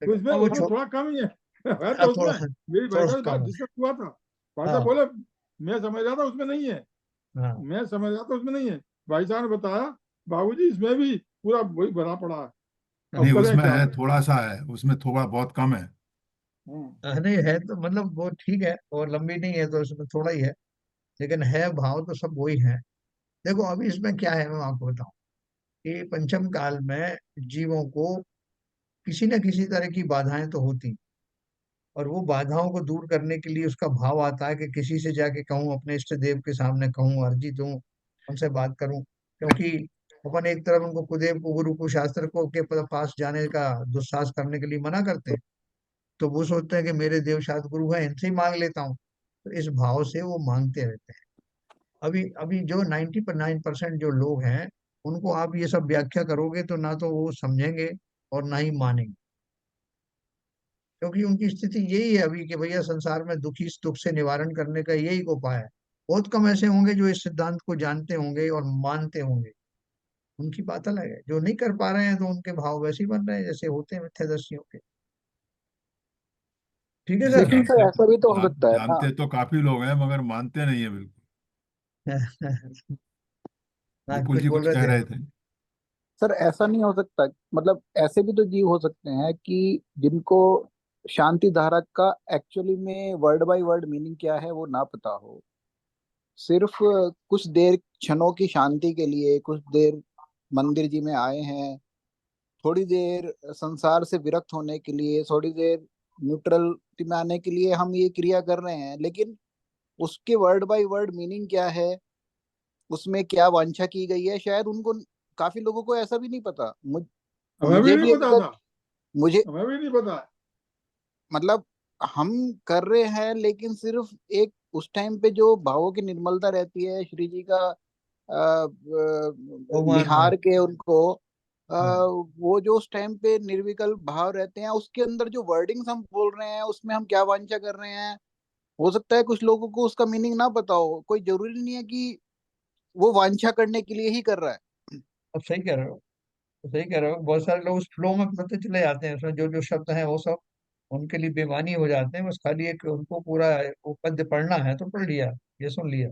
तो इसमें हाँ, वो उसमें थोड़ा कम ही है है हाँ, तो थोड़ा उसमें। मेरी भाई थोड़ा सा साहब बात कम है। डिस्कस हुआ था, भाई साहब हाँ, बोले मैं समझ रहा था उसमें नहीं है, हाँ। मैं समझ रहा था उसमें नहीं है। भाई साहब ने बताया बाबूजी इसमें भी पूरा वही भरा पड़ा है, नहीं अब करें उसमें क्या है, करें। थोड़ा सा है उसमें, थोड़ा बहुत कम है। हम्म। नहीं है तो मतलब वो ठीक है, और लंबी नहीं है तो उसमें थोड़ा ही है, लेकिन है भाव तो सब वही है। देखो अभी इसमें क्या है, मैं आपको बताऊं कि पंचम काल में जीवों को किसी न किसी तरह की बाधाएं तो होती, और वो बाधाओं को दूर करने के लिए उसका भाव आता है कि किसी से जाके कहूँ, अपने इष्ट देव के सामने कहूँ, अर्जी दूं, उनसे बात करूं। क्योंकि अपन एक तरफ उनको कुदेव को, गुरु को, शास्त्र को के पास जाने का दुस्साहस करने के लिए मना करते हैं, तो वो सोचते हैं कि मेरे देव शास्त्र गुरु हैं, इनसे ही मांग लेता हूँ। तो इस भाव से वो मांगते रहते हैं। अभी अभी जो 99% जो लोग हैं, उनको आप ये सब व्याख्या करोगे तो ना तो वो समझेंगे और ना ही मानेंगे, क्योंकि उनकी स्थिति यही है अभी कि भैया संसार में दुखी इस दुख से निवारण करने का यही उपाय है। बहुत कम ऐसे होंगे जो इस सिद्धांत को जानते होंगे और मानते होंगे, उनकी बात अलग है। जो नहीं कर पा रहे हैं तो उनके भाव वैसे ही बन रहे हैं जैसे होते हैं मिथ्यादर्शियों के। ठीक है नहीं सर। लेकिन सर ऐसा भी तो हो सकता है ना। जानते तो काफी लोग हैं मगर मानते नहीं है बिल्कुल। हाँ, गोकुल कुछ जी बोल कुछ रहे कह थे रहे आप। थे। सर ऐसा नहीं हो सकता, मतलब ऐसे भी तो जीव हो सकते हैं कि जिनको शांति धारा का एक्चुअली में वर्ड बाय वर्ड मीनिंग क्या है वो ना पता हो। सिर्फ कुछ देर क्षणों की शांति के लिए कुछ देर मंदिर जी में आए हैं, थोड़ी देर संसार से विरक्त होने के लिए, थोड़ी देर न्यूट्रलिटी में आने के लिए हम ये क्रिया कर रहे हैं, लेकिन उसके वर्ड बाय वर्ड मीनिंग क्या है, उसमें क्या वांछा की गई है, शायद उनको, काफी लोगों को ऐसा भी नहीं पता। हमें भी मुझे नहीं भी अभी पता तक, था, मुझे हमें भी नहीं पता। मतलब हम कर रहे हैं, लेकिन सिर्फ एक उस टाइम पे जो भावों की निर्मलता रहती है, श्री जी का भगवान में। निहार के उनको, हाँ, वो जो उस टाइम पे निर्विकल्प भाव रहते हैं, उसके अंदर जो वर्डिंग्स हम बोल रहे हैं उसमें हम क्या वांछा कर रहे हैं, हो सकता है कुछ लोगों को उसका मीनिंग ना पता हो। कोई जरूरी नहीं है कि वो वांछा करने के लिए ही कर रहा है। अब सही कह रहे हो, तो सही कह रहे हो। बहुत सारे लोग उस फ्लो में पढ़ते चले जाते हैं, उसमें जो जो शब्द हैं वो सब उनके लिए बेमानी हो जाते हैं। बस खाली एक उनको पूरा वो पद्य पढ़ना है तो पढ़ लिया, ये सुन लिया।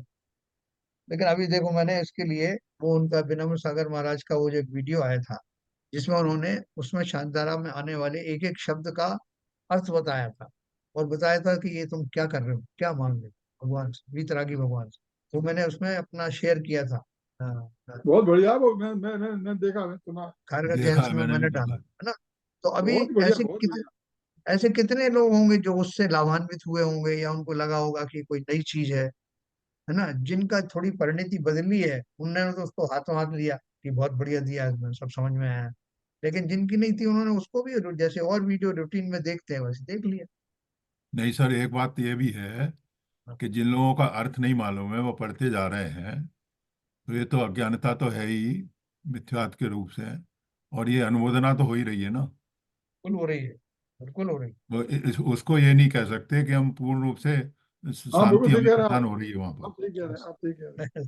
लेकिन अभी देखो, मैंने इसके लिए वो उनका विनम्र सागर महाराज का वो जो एक वीडियो आया था, जिसमें उन्होंने उसमें शांतारा में आने वाले एक एक शब्द का अर्थ बताया था, और बताया था कि ये तुम क्या कर रहे हो, क्या मांग रहे हो भगवान से, वीतरागी भगवान से। तो मैंने उसमें अपना शेयर किया था। हाँ, हाँ, बहुत बढ़िया, वो मैं देखा, मैं सुना। खारगा देखा जेम्स है, में मैंने मैंने भी डाला देखा। है ना। तो अभी बहुत बढ़िया, बहुत बढ़िया। ऐसे कितने लोग होंगे जो उससे लाभान्वित हुए होंगे, या उनको लगा होगा कि कोई नई चीज है ना, जिनका थोड़ी परिणति बदली है, उन्होंने तो उसको हाथों हाथ लिया कि बहुत बढ़िया दिया, इसमें सब समझ में आया। लेकिन जिनकी नहीं थी, उन्होंने उसको भी जैसे और वीडियो रूटीन में देखते हैं वैसे देख लिया। नहीं सर, एक बात ये भी है कि जिन लोगों का अर्थ नहीं मालूम है वो पढ़ते जा रहे हैं, तो ये तो अज्ञानता तो है ही, मिथ्यात्व के रूप से। और ये अनुमोदना तो हो ही रही है ना। बिल्कुल हो रही है, बिल्कुल हो रही वो उसको ये नहीं कह सकते कि हम पूर्ण रूप से हाँ बिल्कुल शांति सही हमें कह रहे हैं प्रदान आप। हो रही है वहां आप पर। सही कह रहे हैं, आप सही कह रहे हैं। है।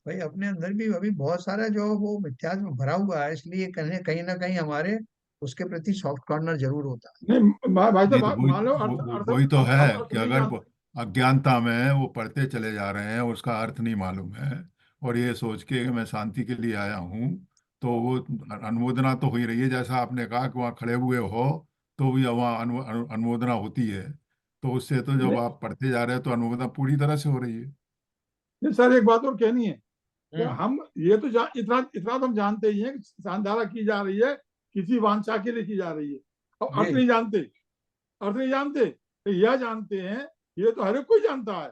भाई अपने अंदर भी अभी बहुत सारा जो वो मिथ्यात्व में भरा हुआ है, इसलिए कहीं ना कहीं हमारे उसके प्रति सॉफ्ट कॉर्नर जरूर होता नहीं भाई नहीं साहब, तो वही मान लो अर्थ अर्थ वही तो है आप अर्थ कि नहीं अगर जानते। अज्ञानता में वो पढ़ते चले जा रहे हैं, उसका अर्थ नहीं मालूम है, और ये सोच के कि मैं शांति के लिए आया हूँ, तो वो अनुमोदना तो हो ही रही है। जैसा आपने कहा कि वहाँ खड़े हुए हो तो भी वहाँ अनुमोदना होती है। तो उससे तो जब नहीं, आप पढ़ते जा रहे हो तो अनुमोदना पूरी तरह से हो रही है। नहीं सर, एक बात और कहनी है कि है। हम ये तो इतना इतना तो हम जानते ही हैं कि सांधारा की जा रही है, किसी वांछा के लिए की जा रही है। और अर्थ ये नहीं जानते, अर्थ नहीं जानते, तो यह जानते हैं, ये तो हर एक कोई जानता है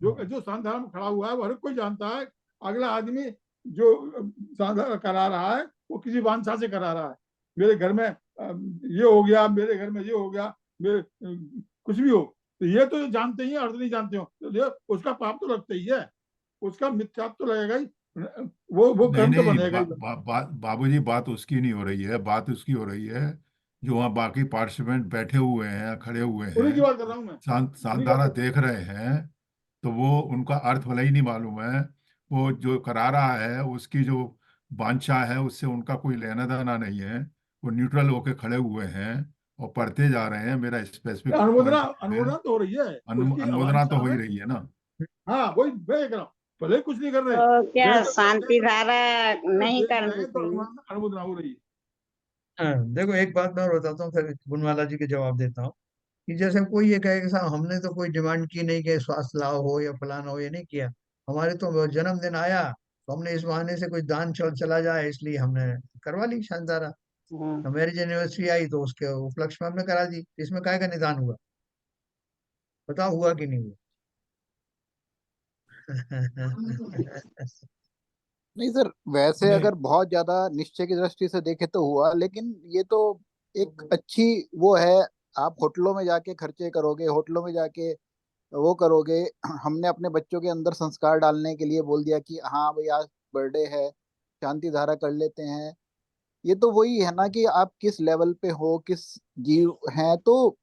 जो शांति धारा में खड़ा हुआ है वो हर कोई जानता है। अगला आदमी जो शांति धारा करा रहा है वो किसी वांछा से करा रहा है। मेरे घर में ये हो गया, मेरे घर में ये हो गया, मेरे कुछ भी हो, तो ये तो जानते ही अर्थ नहीं जानते हो, तो उसका पाप तो लगता ही है, उसका मिथ्यात्व तो लगेगा ही, वो नहीं कर्म तो नहीं, बनेगा ही। बाबूजी बात उसकी नहीं हो रही है, बात उसकी हो रही है जो वहाँ बाकी पार्टिसिपेंट बैठे हुए हैं, खड़े हुए उन्हीं हैं, की बात कर रहा हूँ मैं, उन्हीं का शानदारा देख रहे हैं, तो वो उनका अर्थ भले ही नहीं मालूम है। वो जो करा रहा है उसकी जो वांछा है उससे उनका कोई लेना देना नहीं है। वो न्यूट्रल होके खड़े हुए हैं और पढ़ते जा रहे हैं। मेरा स्पेसिफिक अनुमोदना पॉइंट है, अनुमोदना तो हो रही है, उसकी अनुमोदना तो अवांछा हो ही में। रही है ना। हाँ वही मैं कह रहा हूँ, भले कुछ नहीं कर रहे, तो क्या गए तो शांति धारा नहीं देख रहे करनी हैं, तो चाहिए? अनुमोदना हो रही है। हाँ, देखो एक बात मैं और बताता हूँ, फिर गुणवाला जी के जवाब देता हूँ। कि जैसे कोई ये कहे कि साहब हमने तो कोई डिमांड की नहीं कि स्वास्थ्य लाभ हो या फलाना हो, ये नहीं किया, हमारे तो जन्मदिन आया तो हमने इस बहाने से कोई दान चला जाए इसलिए हमने करवा ली शानदारा। मैरिज एनिवर्सरी आई तो उसके उपलक्ष्य में हमने करा दी, इसमें काय का निदान हुआ? बताओ हुआ कि नहीं हुआ? नहीं सर, वैसे नहीं अगर बहुत ज्यादा निश्चय की दृष्टि से देखे तो हुआ, लेकिन ये तो एक अच्छी वो है। आप होटलों में जाके खर्चे करोगे, होटलों में जाके वो करोगे। हमने अपने बच्चों के अंदर संस्कार डालने के लिए बोल दिया कि हाँ भाई आज बर्थडे है, शांति धारा कर लेते हैं। ये तो वही है ना कि आप किस लेवल पे हो, किस जीव हैं, तो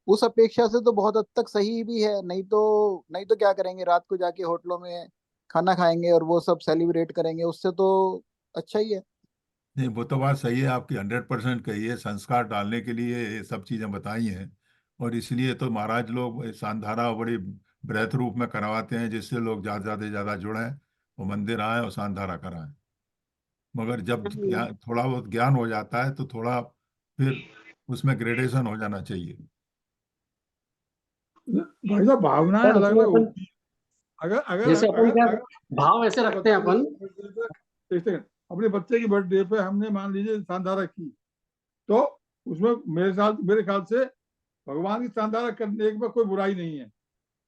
उस अपेक्षा से तो बहुत हद तक सही भी है। नहीं तो क्या करेंगे, रात को जाके होटलों में खाना खाएंगे और वो सब सेलिब्रेट करेंगे, उससे तो अच्छा ही है। नहीं, वो तो बात सही है आपकी, 100% कही है। संस्कार डालने के लिए ये सब चीजें बताई हैं, और इसलिए तो महाराज लोग शानदारा बड़ी बृहत रूप में करवाते हैं, जिससे लोग ज्यादा से ज्यादा जुड़ें, वो मंदिर आए और शानदारा कराएं। मगर जब थोड़ा बहुत ज्ञान हो जाता है तो थोड़ा फिर उसमें ग्रेडेशन हो जाना चाहिए। भाई साहब भावनाएं सर अलग उसमें अलग अपन, होती है। अगर अगर जैसे अपन अगर क्या अगर भाव ऐसे रखते हैं अपन। एक सेकंड, अपने बच्चे की बर्थडे पे हमने मान लीजिए शानदारा की, तो उसमें मेरे ख्याल से भगवान की शानदारा करने में कोई बुराई नहीं है।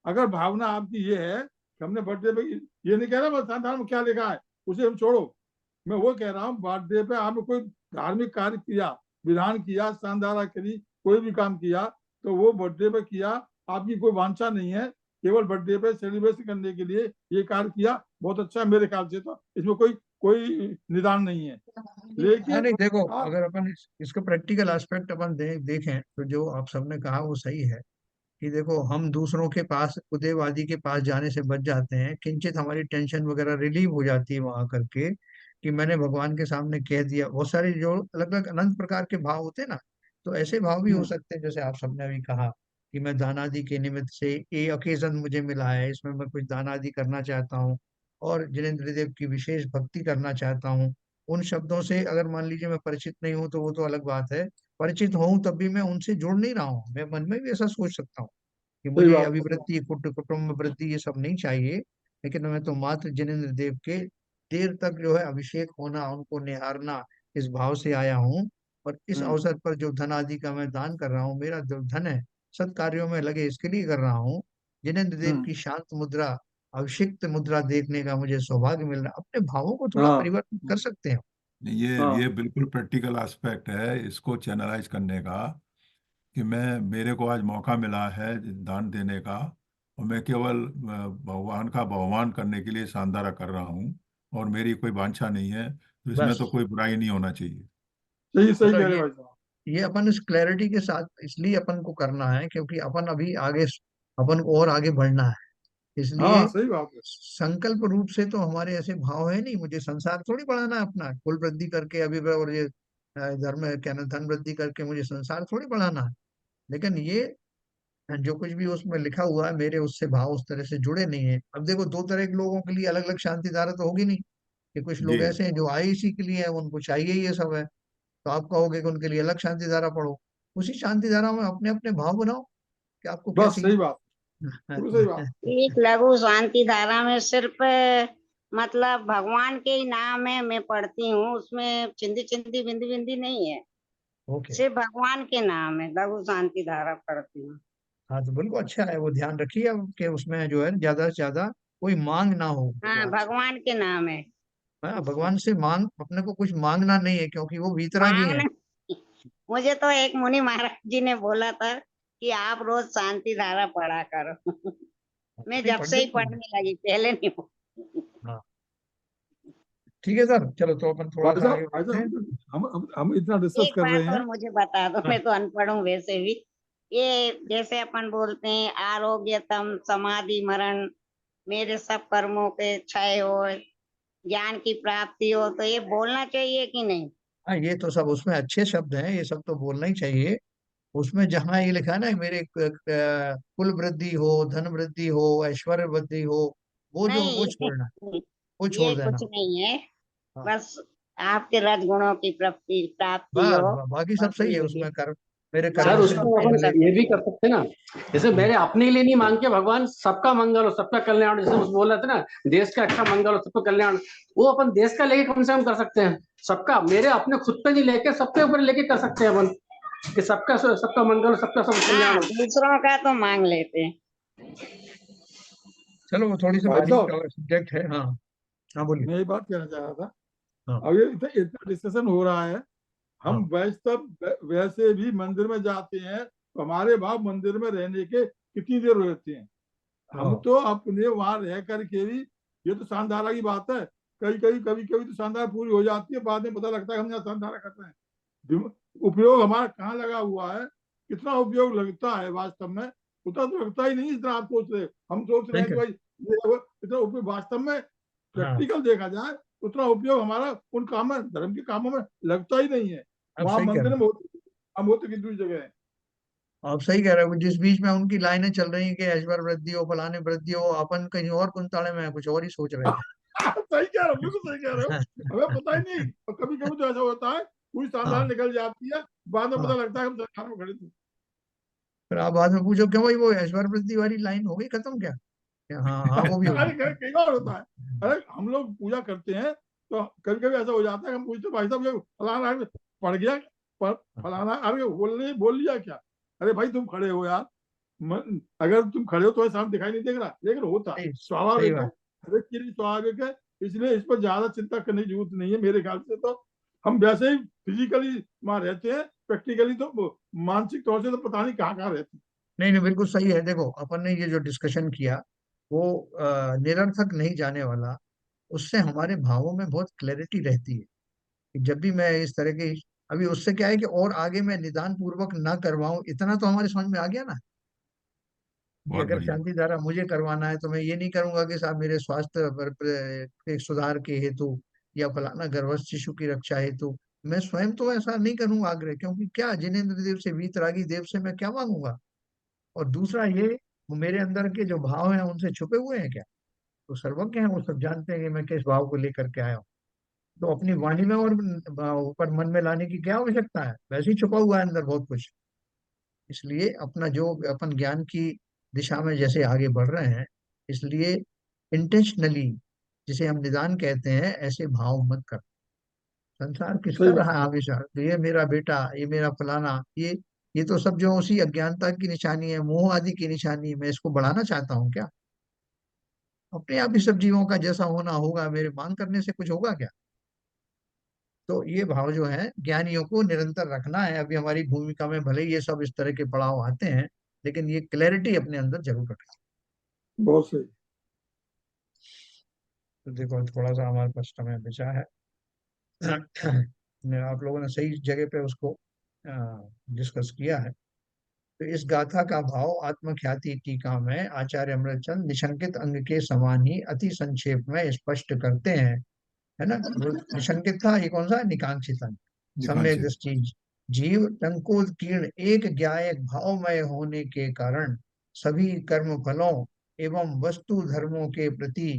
अगर भावना आपकी ये है कि हमने बर्थडे पे, ये नहीं कह रहा मैं शानदारा में क्या लिखा है उसे हम छोड़ो, मैं वो कह रहा हूँ बर्थडे पे आपने कोई धार्मिक कार्य किया, विधान किया, शानदारा करी, कोई भी काम किया, तो वो बर्थडे पे किया, आपकी कोई वांछा नहीं है, केवल बर्थडे पे सेलिब्रेशन करने के लिए ये कार्य किया, बहुत अच्छा है मेरे ख्याल से, तो इसमें कोई कोई निदान नहीं है। हाँ, लेकिन नहीं देखो, आप अगर अपन इसका प्रैक्टिकल एस्पेक्ट अपन देखें तो जो आप सबने कहा वो सही है। कि देखो हम दूसरों के पास खुदेबादी के पास जाने से बच जाते हैं, किंचित हमारी टेंशन वगैरह रिलीव हो जाती है वहां करके, कि मैंने भगवान के सामने कह दिया। बहुत सारे जो अलग अलग अनंत प्रकार के भाव होते हैं ना, तो ऐसे भाव भी हो सकते हैं जैसे आप सबने अभी कहा कि मैं दानादि के निमित्त से ये ओकेजन मुझे मिला है, इसमें मैं कुछ दानादि करना चाहता हूँ और जिनेन्द्र देव की विशेष भक्ति करना चाहता हूँ। उन शब्दों से अगर मान लीजिए मैं परिचित नहीं हूँ तो वो तो अलग बात है। परिचित हूँ तब भी मैं उनसे जुड़ नहीं रहा हूँ, मैं मन में भी ऐसा सोच सकता हूँ कि सही मुझे बात है। अभिवृत्ति कुटुंब वृद्धि ये सब नहीं चाहिए। लेकिन मैं तो मात्र जिनेन्द्र देव के देर तक जो है अभिषेक होना, उनको निहारना, इस भाव से आया हूँ। और इस अवसर पर जो धन आदि का मैं दान कर रहा हूँ, मेरा जो धन है सत् कार्यों में लगे इसके लिए कर रहा हूँ। जिनेन्द्र देव की शांत मुद्रा, अभिषिक्त मुद्रा देखने का मुझे सौभाग्य मिल रहा है। अपने भावों को थोड़ा हाँ परिवर्तित कर सकते हैं। ये हाँ बिल्कुल प्रैक्टिकल एस्पेक्ट है इसको चैनलाइज करने का, कि मेरे को आज मौका मिला है दान देने का, और मैं केवल भगवान का बहुमान करने के लिए शानदारा कर रहा हूँ, और मेरी कोई वांछा नहीं है, तो इसमें बस तो कोई बुराई नहीं होना चाहिए। सही सही मतलब कह रहे भाई साहब। ये अपन इस क्लैरिटी के साथ इसलिए अपन को करना है क्योंकि अपन अभी आगे, अपन को और आगे बढ़ना है। इसलिए हाँ सही बात है। संकल्प रूप से तो हमारे ऐसे भाव है नहीं, मुझे संसार थोड़ी बढ़ाना है अपना, कुल वृद्धि करके अभी और ये धर्म क्या ना धन वृद्धि करके मुझे संसार थोड़ी बढ़ाना है। लेकिन ये जो कुछ भी उसमें लिखा हुआ है मेरे उससे भाव उस तरह से जुड़े नहीं है। अब देखो दो तरह के लोगों के लिए अलग अलग शांति धारा तो होगी नहीं, कि कुछ जी लोग ऐसे हैं जो आए इसी के लिए है, उनको चाहिए ये सब है, तो आप कहोगे कि उनके लिए अलग शांति धारा पढ़ो। उसी शांति धारा में अपने अपने भाव बनाओ कि आपको क्या बस सही चाहिए। बात, बिल्कुल सही बात। एक लघु शांति धारा में सिर्फ मतलब भगवान के ही नाम है, मैं पढ़ती हूँ, उसमें चिंदी चिंदी बिंदी बिंदी नहीं है, ओके। सिर्फ भगवान के नाम है, लघु शांति धारा पढ़ती हूँ। हाँ तो बिल्कुल अच्छा है, वो ध्यान रखिए अब कि उसमें जो है ज्यादा से ज्यादा कोई मांग ना हो हाँ, भगवान से। भगवान के नाम है। हाँ, भगवान से मांग, अपने को कुछ मांगना नहीं है, क्योंकि वो वीतरागी हैं। मांगना मुझे तो एक मुनि महाराज जी ने बोला था कि आप रोज शांति धारा पढ़ा करो। मैं नहीं जब पढ़ से ही लेते हैं। पढ़ने लगी, पहले नहीं। हाँ ठीक है सर, चलो तो अपन थोड़ा सा आगे भाई बढ़ते हैं। साहब, हम इतना डिस्कस एक कर रहे बात और हैं। मुझे बता दो, हाँ मैं तो अनपढ़ हूँ वैसे भी। ये जैसे अपन बोलते हैं आरोग्यतम समाधि मरण, मेरे सब कर्मों के क्षय हो, ज्ञान की प्राप्ति हो, तो ये बोलना चाहिए कि नहीं? हाँ, ये तो सब उसमें अच्छे शब्द हैं, ये सब तो बोलना ही चाहिए। उसमें जहाँ ये लिखा है ना, मेरे कुल वृद्धि हो, धन वृद्धि हो, ऐश्वर्य वृद्धि हो, वो जो वो नहीं, छोड़ना, वो छोड़ ये देना। कुछ नहीं है। हाँ बस आपके रजगुणों की प्राप्ति प्राप्ति बस हो, बाकी सब बस सही है ये उसमें, भी। कर्म मेरे सर कर्मों बाकी से तो उसमें मुक्ति अपन वही मिले। सब ये भी कर सकते हैं ना, जैसे हम्म, मेरे अपने लिए नहीं मांग के भगवान सबका मंगल हो, सबका कल्याण, जैसे उस बोल रहे थे ना, देश का अच्छा मंगल हो, सबका कल्याण, वो अपन देश का लेके कम से कम कर सकते हैं। सबका, मेरे अपने खुद पे नहीं लेके सबके ऊपर लेके कर सकते हैं अपन, कि सबका मंगल हो, सबका सब कल्याण हाँ, हो। दूसरों का तो मांग लेते हैं। चलो वो थोड़ी सी भाई बारीक साहब, सब्जेक्ट है। हाँ हाँ बोलिए। मैं ये बात कहना चाह रहा था। हाँ अब ये इतना इतना डिस्कशन हो रहा है, हम हाँ वैष्णव वैसे भी मंदिर में जाते हैं, तो हमारे भाव मंदिर में रहने के कितनी देर रहते हैं। हम हाँ तो अपने वहां रह करके भी, ये तो शानदारा की बात है, कभी कभी तो शानदार पूरी हो जाती है, बाद में पता लगता है हम यहाँ शानदारा करते हैं। उपयोग हमारा कहाँ लगा हुआ है, कितना उपयोग लगता है वास्तव में, उतना तो लगता ही नहीं जितना आप सोच रहे हो। हम सोच रहे सही हैं कि कर। भाई ये इतना उपयोग वास्तव में हाँ प्रैक्टिकल देखा जाए, उतना उपयोग हमारा उन काम में, धर्म के कामों में लगता ही नहीं है। आप वहां सही कह रहे मंदिर हैं। में होते, हम होते कि दूसरी जगह है। आप सही कह रहे हो, जिस बीच में उनकी लाइनें चल रही कि ऐश्वर्य वृद्धि हो, फलाने वृद्धि हो, अपन कहीं और कुंताले में हैं, कुछ और ही सोच रहे सही कह रहे हो, बिल्कुल सही कह रहे हो। हैं। हमें पता ही नहीं, और कभी कभी तो ऐसा होता है पूरी शानदार हाँ निकल जाती है, बाद में पता हाँ, लगता है हम सरकार में खड़े थे। फिर आप बाद में पूछो क्यों भाई वो ऐश्वर्य वृद्धि वाली लाइन हो गई खत्म क्या? हाँ हाँ वो भी अरे होगी। कई बार होता है, अरे हम लोग पूजा करते हैं तो कभी कभी ऐसा हो जाता है, हम पूछते भाई साहब ये फलाना आदमी पढ़ गया, फलाना अरे बोल लिया क्या? अरे भाई तुम खड़े हो यार, अगर तुम खड़े हो तो सामने दिखाई नहीं देगा, लेकिन होता सही सही स्वाभाविक है, बात। हर एक चीज स्वाभाविक है। इसलिए इस पर ज्यादा चिंता करने की जरूरत नहीं है मेरे ख्याल से। तो हम वैसे ही फिजिकली वहां रहते हैं, प्रैक्टिकली तो मानसिक तौर से तो पता नहीं कहाँ कहाँ रहते हैं। नहीं नहीं बिल्कुल सही है। देखो अपन ने ये जो डिस्कशन किया वो निरर्थक नहीं जाने वाला, उससे हमारे भावों में बहुत क्लैरिटी रहती है कि जब भी मैं इस तरह के, अभी उससे क्या है कि और आगे मैं निदान पूर्वक ना करवाऊं, इतना तो हमारे समझ में आ गया ना कि बहुत अगर बढ़िया। शांति धारा मुझे करवाना है तो मैं ये नहीं करूंगा कि साहब मेरे स्वास्थ्य के सुधार के हेतु या फलाना गर्भस्थ शिशु की रक्षा हेतु, मैं स्वयं तो ऐसा नहीं करूंगा आग्रह, क्योंकि क्या जिनेंद्र देव से वीतरागी देव से मैं क्या मांगूंगा। और दूसरा ये, वो मेरे अंदर के जो भाव हैं उनसे छुपे हुए हैं क्या? तो सर्वज्ञ हैं, वो सब जानते हैं कि मैं किस भाव को लेकर के आया हूँ। तो अपनी वाणी में और ऊपर मन में लाने की क्या आवश्यकता है, वैसे ही छुपा हुआ है अंदर बहुत कुछ। इसलिए अपना जो अपन ज्ञान की दिशा में जैसे आगे बढ़ रहे हैं, इसलिए इंटेंशनली, जिसे हम निदान कहते हैं, ऐसे भाव मत कर। संसार किसका सही बात। रहा है हमेशा, तो ये मेरा बेटा, ये मेरा फलाना, ये तो सब जो उसी अज्ञानता की निशानी है, मोह आदि की निशानी है। मैं इसको बढ़ाना चाहता हूँ क्या? अपने आप ही सब जीवों का जैसा होना होगा, मेरे मांग करने से कुछ होगा क्या? तो ये भाव जो है ज्ञानियों को निरंतर रखना है। अभी हमारी भूमिका में भले ही ये सब इस तरह के पड़ाव आते हैं, लेकिन ये क्लैरिटी अपने अंदर जरूर रखना। बहुत सही। तो देखो थोड़ा सा हमारे पास समय बचा है। आप लोगों ने सही जगह पे उसको डिस्कस किया है। तो इस गाथा का भाव आत्मख्याति टीका में आचार्य अमृतचंद निशंकित अंग के समान ही अति संक्षेप में स्पष्ट करते हैं, है ना? वो निशंकित था, ये कौन सा है? निकांक्षित अंग। सम्यक निकांक्षित। दृष्टि, जीव टंकोत्कीर्ण एक ज्ञायक भावमय होने के कारण सभी कर्म फलों एवं वस्तु धर्मों के प्रति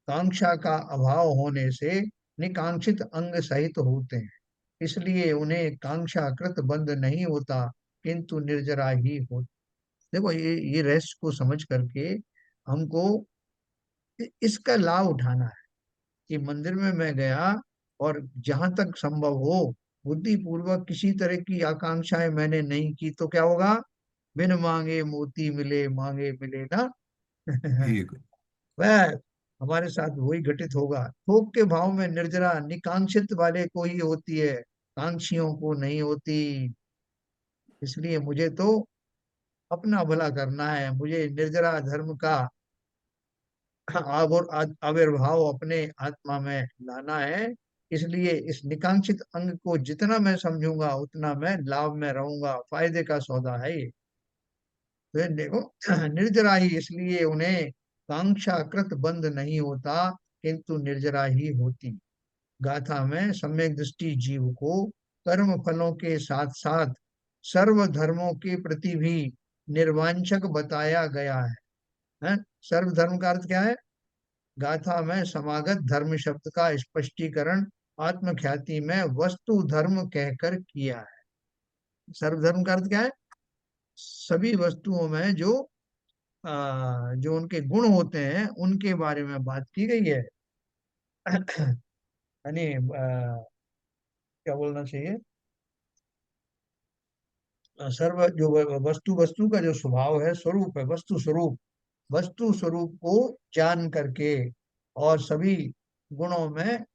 कांक्षा का अभाव होने से निकांक्षित अंग सहित होते हैं। इसलिए उन्हें कांक्षाकृत बंध नहीं होता, किंतु निर्जरा ही होता। देखो ये रहस्य को समझ करके हमको इसका लाभ उठाना है कि मंदिर में मैं गया और जहां तक संभव हो बुद्धि पूर्वक किसी तरह की आकांक्षाएं मैंने नहीं की, तो क्या होगा? बिन मांगे मोती मिले, मांगे मिले ना। ठीक। वह हमारे साथ वही घटित होगा। थोक के भाव में निर्जरा निकांक्षित वाले को ही होती है, कांक्षियों को नहीं होती। इसलिए मुझे तो अपना भला करना है, मुझे निर्जरा धर्म का आविर्भाव अपने आत्मा में लाना है। इसलिए इस निकांक्षित अंग को जितना मैं समझूंगा उतना मैं लाभ में रहूंगा, फायदे का सौदा है ये। तो ये देखो, निर्जरा ही इसलिए उन्हें कांक्षाकृत बंध नहीं होता, किंतु निर्जरा ही होती। गाथा में सम्यक दृष्टि जीव को कर्म फलों के साथ साथ सर्व धर्मों के प्रति भी निर्वांछक बताया गया है? सर्व धर्म का अर्थ क्या है? गाथा में समागत धर्म शब्द का स्पष्टीकरण आत्मख्याति में वस्तु धर्म कहकर किया है। सर्व धर्म का अर्थ क्या है? सभी वस्तुओं में जो उनके गुण होते हैं उनके बारे में बात की गई है। यानी क्या बोलना चाहिए, सर्व जो वस्तु वस्तु का जो स्वभाव है, स्वरूप है, वस्तु स्वरूप को जान करके और सभी गुणों में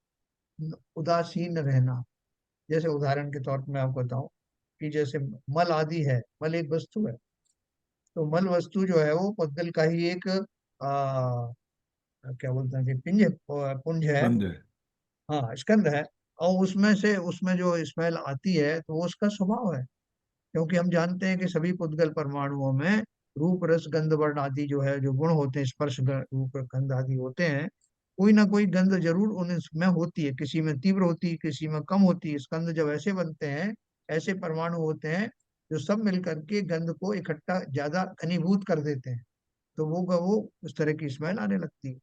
उदासीन रहना। जैसे उदाहरण के तौर पर मैं आपको बताऊं कि जैसे मल आदि है, मल एक वस्तु है, तो मल वस्तु जो है वो पुद्गल का ही एक क्या बोलते हैं कि पुंज है। संजय। हाँ, स्कंद है। और उसमें जो स्मेल आती है तो वो उसका स्वभाव है। क्योंकि हम जानते हैं कि सभी पुद्गल परमाणुओं में रूप रस गंध वर्ण आदि जो है, जो गुण होते हैं, स्पर्श रूप गंध आदि होते हैं, कोई ना कोई गंध जरूर उनमें होती है। किसी में तीव्र होती है, किसी में कम होती है। स्कंद जब ऐसे बनते हैं, ऐसे परमाणु होते हैं जो सब मिलकर के गंध को इकट्ठा ज्यादा घनीभूत कर देते हैं, तो वो उस तरह की स्मेल आने लगती है।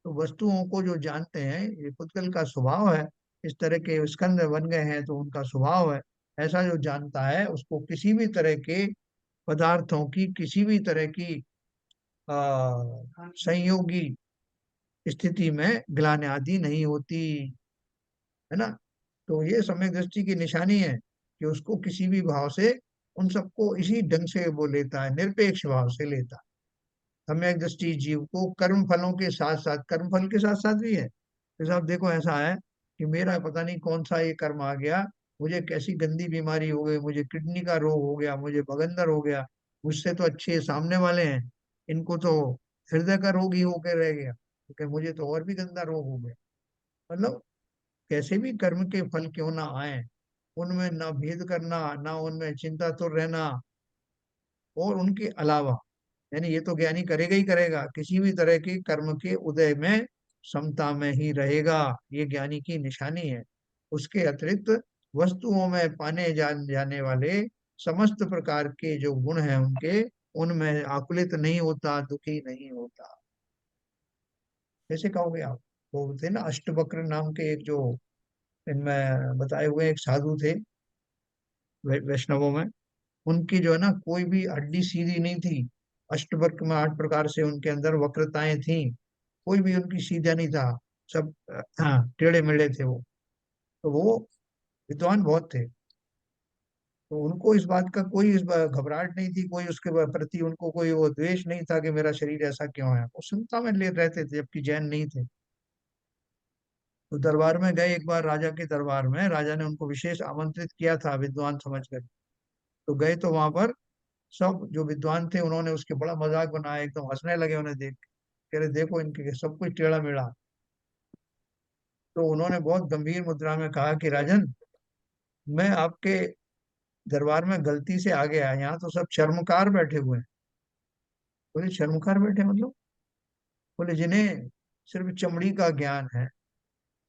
तो वस्तुओं को जो जानते हैं, ये पुद्गल का स्वभाव है। इस तरह के स्कंद बन गए हैं तो उनका स्वभाव है। ऐसा जो जानता है उसको किसी भी तरह के पदार्थों की, किसी भी तरह की संयोगी स्थिति में ग्लानि आदि नहीं होती, है ना। तो ये सम्यक दृष्टि की निशानी है कि उसको किसी भी भाव से उन सबको इसी ढंग से वो लेता है, निरपेक्ष भाव से लेता है। सम्यक दृष्टि जीव को कर्म फलों के साथ साथ, कर्म फल के साथ साथ भी है। जैसे आप देखो, ऐसा है कि मेरा पता नहीं कौन सा ये कर्म आ गया, मुझे कैसी गंदी बीमारी हो गई, मुझे किडनी का रोग हो गया, मुझे भगंदर हो गया। मुझसे तो अच्छे सामने वाले हैं, इनको तो हृदय का रोग ही होकर रह गया, क्योंकि मुझे तो और भी गंदा रोग हो गया। मतलब कैसे भी कर्म के फल क्यों ना आए, उनमें ना भेद करना, ना उनमें चिंता तो रहना। और उनके अलावा, यानी ये तो ज्ञानी करेगा ही करेगा, किसी भी तरह के कर्म के उदय में समता में ही रहेगा, ये ज्ञानी की निशानी है। उसके अतिरिक्त वस्तुओं में पाने जाने वाले समस्त प्रकार के जो गुण हैं उनके, उनमें आकुलित नहीं होता, दुखी नहीं होता। कैसे कहोगे आप? वो थे ना अष्टवक्र नाम के एक, जो इनमें बताए हुए एक साधु थे वैष्णवों में। उनकी जो है ना, कोई भी हड्डी सीधी नहीं थी। अष्टवक्र में 8 प्रकार से उनके अंदर वक्रताएं थी, कोई भी उनकी सीधा नहीं था। सब टेढ़े मेढ़े थे वो। तो वो विद्वान बहुत थे। तो उनको इस बात का कोई घबराहट नहीं थी, कोई उसके प्रति उनको कोई वो द्वेष नहीं था कि मेरा शरीर ऐसा क्यों है। वो समता में ले रहते थे, जबकि जैन नहीं थे। तो दरबार में गए एक बार, राजा के दरबार में, राजा ने उनको विशेष आमंत्रित किया था विद्वान समझकर। तो गए तो वहां पर सब जो विद्वान थे उन्होंने उसके बड़ा मजाक बनाया, एकदम हंसने लगे उन्हें देख के। कह रहे देखो इनके सब कुछ टेढ़ा मेढ़ा। तो उन्होंने बहुत गंभीर मुद्रा में कहा कि राजन, मैं आपके दरबार में गलती से आ गया, यहाँ तो सब शर्मकार बैठे हुए हैं। बोले शर्मकार बैठे मतलब? बोले जिन्हें सिर्फ चमड़ी का ज्ञान है,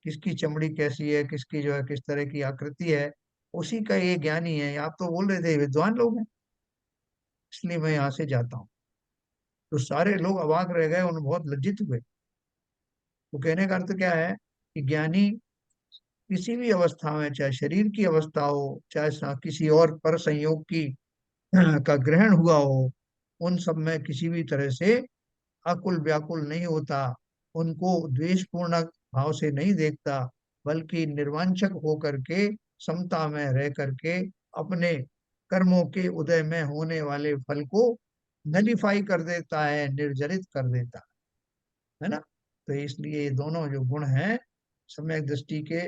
किसकी चमड़ी कैसी है, किसकी जो है किस तरह की आकृति है, उसी का ये ज्ञानी है। आप तो बोल रहे थे विद्वान लोग हैं, इसलिए मैं यहाँ से जाता हूँ। तो सारे लोग अवाक रह गए, उन्हें बहुत लज्जित हुए। तो कहने का अर्थ क्या है कि ज्ञानी किसी भी अवस्था में, चाहे शरीर की अवस्था हो, चाहे किसी और पर संयोग की का ग्रहण हुआ हो, उन सब में किसी भी तरह से अकुल व्याकुल नहीं होता, उनको द्वेषपूर्ण भाव से नहीं देखता, बल्कि निर्वांछक होकर के समता में रह करके अपने कर्मों के उदय में होने वाले फल को नलिफाई कर देता है, निर्जरित कर देता है ना। तो इसलिए ये दोनों जो गुण हैं सम्यक दृष्टि के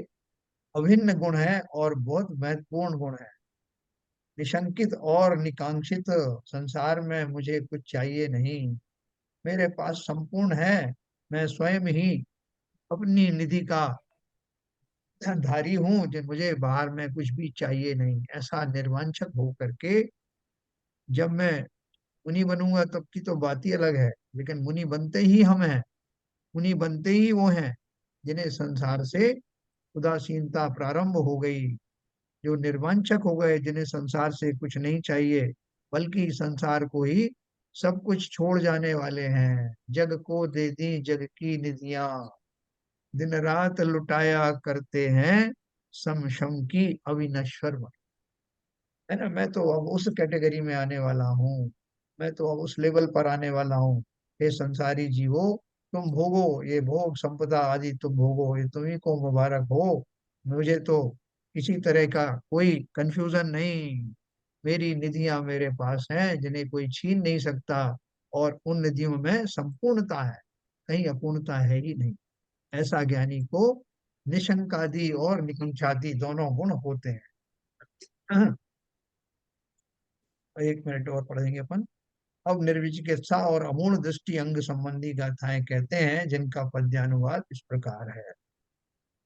अभिन्न गुण हैं और बहुत महत्वपूर्ण गुण है। निशंकित और निकांक्षित संसार में मुझे कुछ चाहिए नहीं, मेरे पास संपूर्ण है, मैं स्वयं ही अपनी निधि का धारी हूँ, जो मुझे बाहर में कुछ भी चाहिए नहीं। ऐसा निर्वांछक हो करके जब मैं मुनि बनूंगा तब की तो बात ही अलग है, लेकिन मुनि बनते ही हम हैं, मुनि बनते ही वो हैं जिन्हें संसार से उदासीनता प्रारंभ हो गई, जो निर्वांछक हो गए, जिन्हें संसार से कुछ नहीं चाहिए बल्कि संसार को ही सब कुछ छोड़ जाने वाले हैं। जग को दे दी जग की निधियां, दिन रात लुटाया करते हैं सम शम की अविनश्वर बन। है ना, मैं तो अब उस कैटेगरी में आने वाला हूँ, मैं तो अब उस लेवल पर आने वाला हूँ। हे संसारी जीवो, तुम भोगो ये भोग संपदा आदि, तुम भोगो, ये तुम्ही को मुबारक हो। मुझे तो किसी तरह का कोई कंफ्यूजन नहीं, मेरी निधियां मेरे पास हैं जिन्हें कोई छीन नहीं सकता, और उन निधियों में संपूर्णता है, कहीं अपूर्णता है ही नहीं। ऐसा ज्ञानी को निशंकादि और निकुंचादि दोनों गुण होते हैं। एक मिनट और पढ़ेंगे अपन। अब निर्विचिकित्सा और अमूढ़ दृष्टि अंग संबंधी गाथाएं कहते हैं, जिनका पद्यानुवाद इस प्रकार है।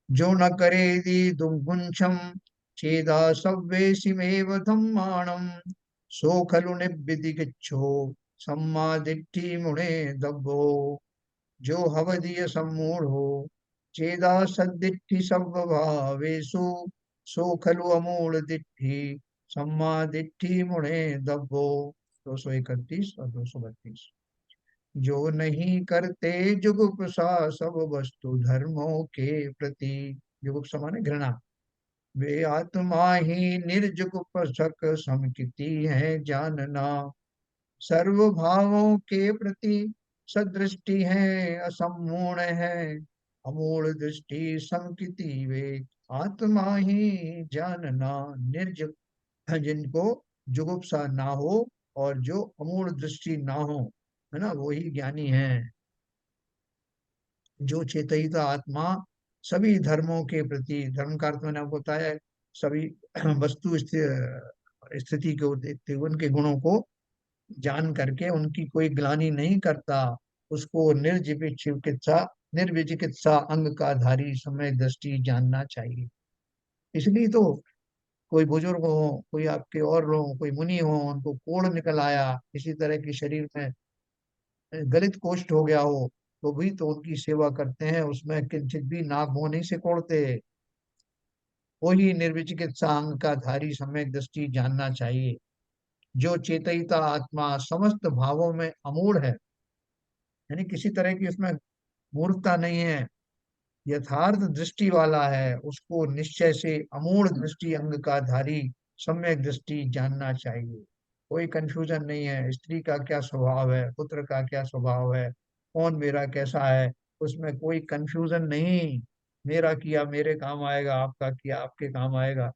जो न करे यदि दुर्गुंशम छेदा सव्वेशिमेव धम्माणम, सो खलु निब्बिदिगिच्छो सम्मादिट्ठी मुने दब्बो। जो हवदीय सम्मूढ़ो चेदा सद्दिट्ठि सव्भावेषु, सो खलु अमूढ़ दिट्ठि सम्मा दिट्ठि मुने दब्बो। 231 और 232। जो नहीं करते जुगुप्सा सब वस्तु धर्मों के प्रति, जुगुप्सा माने घृणा, वे आत्मा ही निर्जुगुप्सक समकिति है जानना। सर्व भावों के प्रति सदृष्टि है असमूढ़ है, अमूढ़ दृष्टि समकिति वे आत्मा ही जानना। निर्जुग, जिनको जुगुप्सा ना हो और जो अमूढ़ दृष्टि ना हो, है ना, वही ज्ञानी है। जो चेतयिता आत्मा सभी धर्मों के प्रति, धर्म का अर्थ मैंने आपको बताया है, सभी वस्तु स्थिति को देखते हुए उनके गुणों को जान करके उनकी कोई ग्लानि नहीं करता, उसको निर्विचिकित्सा अंग का धारी समय दृष्टि जानना चाहिए। इसलिए तो कोई बुजुर्ग हो, कोई आपके और लोग, कोई मुनि हो, उनको कोढ़ निकल आया, किसी तरह के शरीर में गलित कोष्ठ हो गया हो, तो भी तो उनकी सेवा करते हैं, उसमें किंचित भी नाक मुंह नहीं सिकोड़ते। वही निर्विचिकित्सा अंग का धारी सम्यक दृष्टि जानना चाहिए। जो चेतयिता आत्मा समस्त भावों में अमूढ़ है, यानी किसी तरह की उसमें मूर्खता नहीं है, यथार्थ दृष्टि वाला है, उसको निश्चय से अमूढ़ दृष्टि अंग का धारी सम्यक दृष्टि जानना चाहिए। कोई कंफ्यूजन नहीं है, स्त्री का क्या स्वभाव है, पुत्र का क्या स्वभाव है, कौन मेरा कैसा है, उसमें कोई कंफ्यूजन नहीं। मेरा किया मेरे काम आएगा, आपका किया आपके काम आएगा।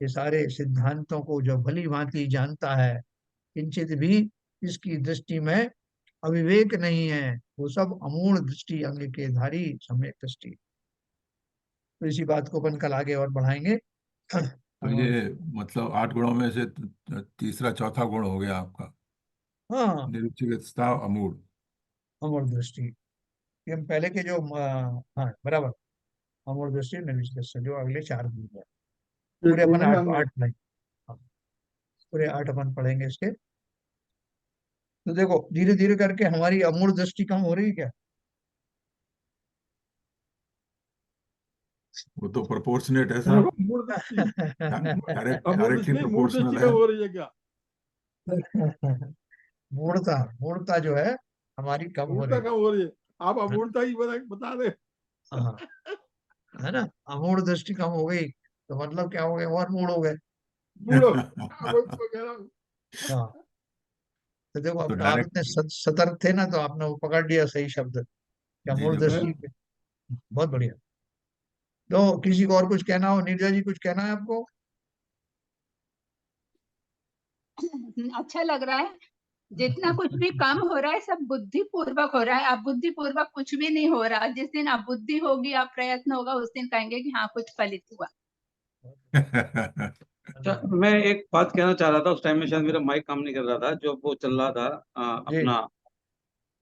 ये सारे सिद्धांतों को जो भली भांति जानता है, किंचित भी इसकी दृष्टि में अविवेक नहीं है, वो सब अमूढ़ दृष्टि अंग के धारी सम्यक दृष्टि। तो इसी बात को अपन कल आगे और बढ़ाएंगे। तो ये मतलब 8 गुणों में से तीसरा चौथा गुण हो गया आपका, हाँ, निरुचिकित्सा अमूढ़। अमूढ़ दृष्टि, ये हम पहले के जो हाँ बराबर, अमूढ़ दृष्टि निर्विचिकित्सा, जो अगले 4 गुण है। ये पूरे अपन गुण में आठ अंग है। आठ पढ़ेंगे। हाँ, पूरे 8 अपन पढ़ेंगे इसके। तो देखो धीरे धीरे करके हमारी अमूढ़ दृष्टि कम हो रही है क्या? वो तो प्रोपोर्शनेट है देखो साहब, मूल दृष्टि, डायरेक्ट अब मूल डायरेक्टली दृष्टि, मूल दृष्टि प्रोपोर्शनल कम है। हो रही है क्या? मूढ़ता, मूढ़ता जो है हमारी कम हो मूर्ता रही कम हो रही है, आप है। अमूर्ता ही बता रहे। हाँ, है ना, अमूढ़ दृष्टि कम हो गई तो मतलब क्या हो गए, और मूड हो गए। बूढ़ो, हाँ, वही तो कह रहा हूँ। हाँ, तो देखो तो अब आप डायरेक्ट इतने सतर्क थे ना, तो आपने वो पकड़ लिया सही शब्द, क्या जी मूल जी है? दृष्टि पे। बहुत बढ़िया। तो किसी को और कुछ कहना हो, नीरजा जी कुछ कहना है आपको? अच्छा लग रहा है। जितना कुछ भी काम हो रहा है सब बुद्धि पूर्वक हो रहा है। अब बुद्धि पूर्वक कुछ भी नहीं हो रहा। जिस दिन अब बुद्धि होगी, अब प्रयत्न होगा, उस दिन कहेंगे कि हाँ कुछ फलित हुआ। अच्छा, मैं एक बात कहना चाह रहा था। उस टाइम में शायद मेरा माइक काम नहीं कर रहा था, जो वो चल रहा था जी अपना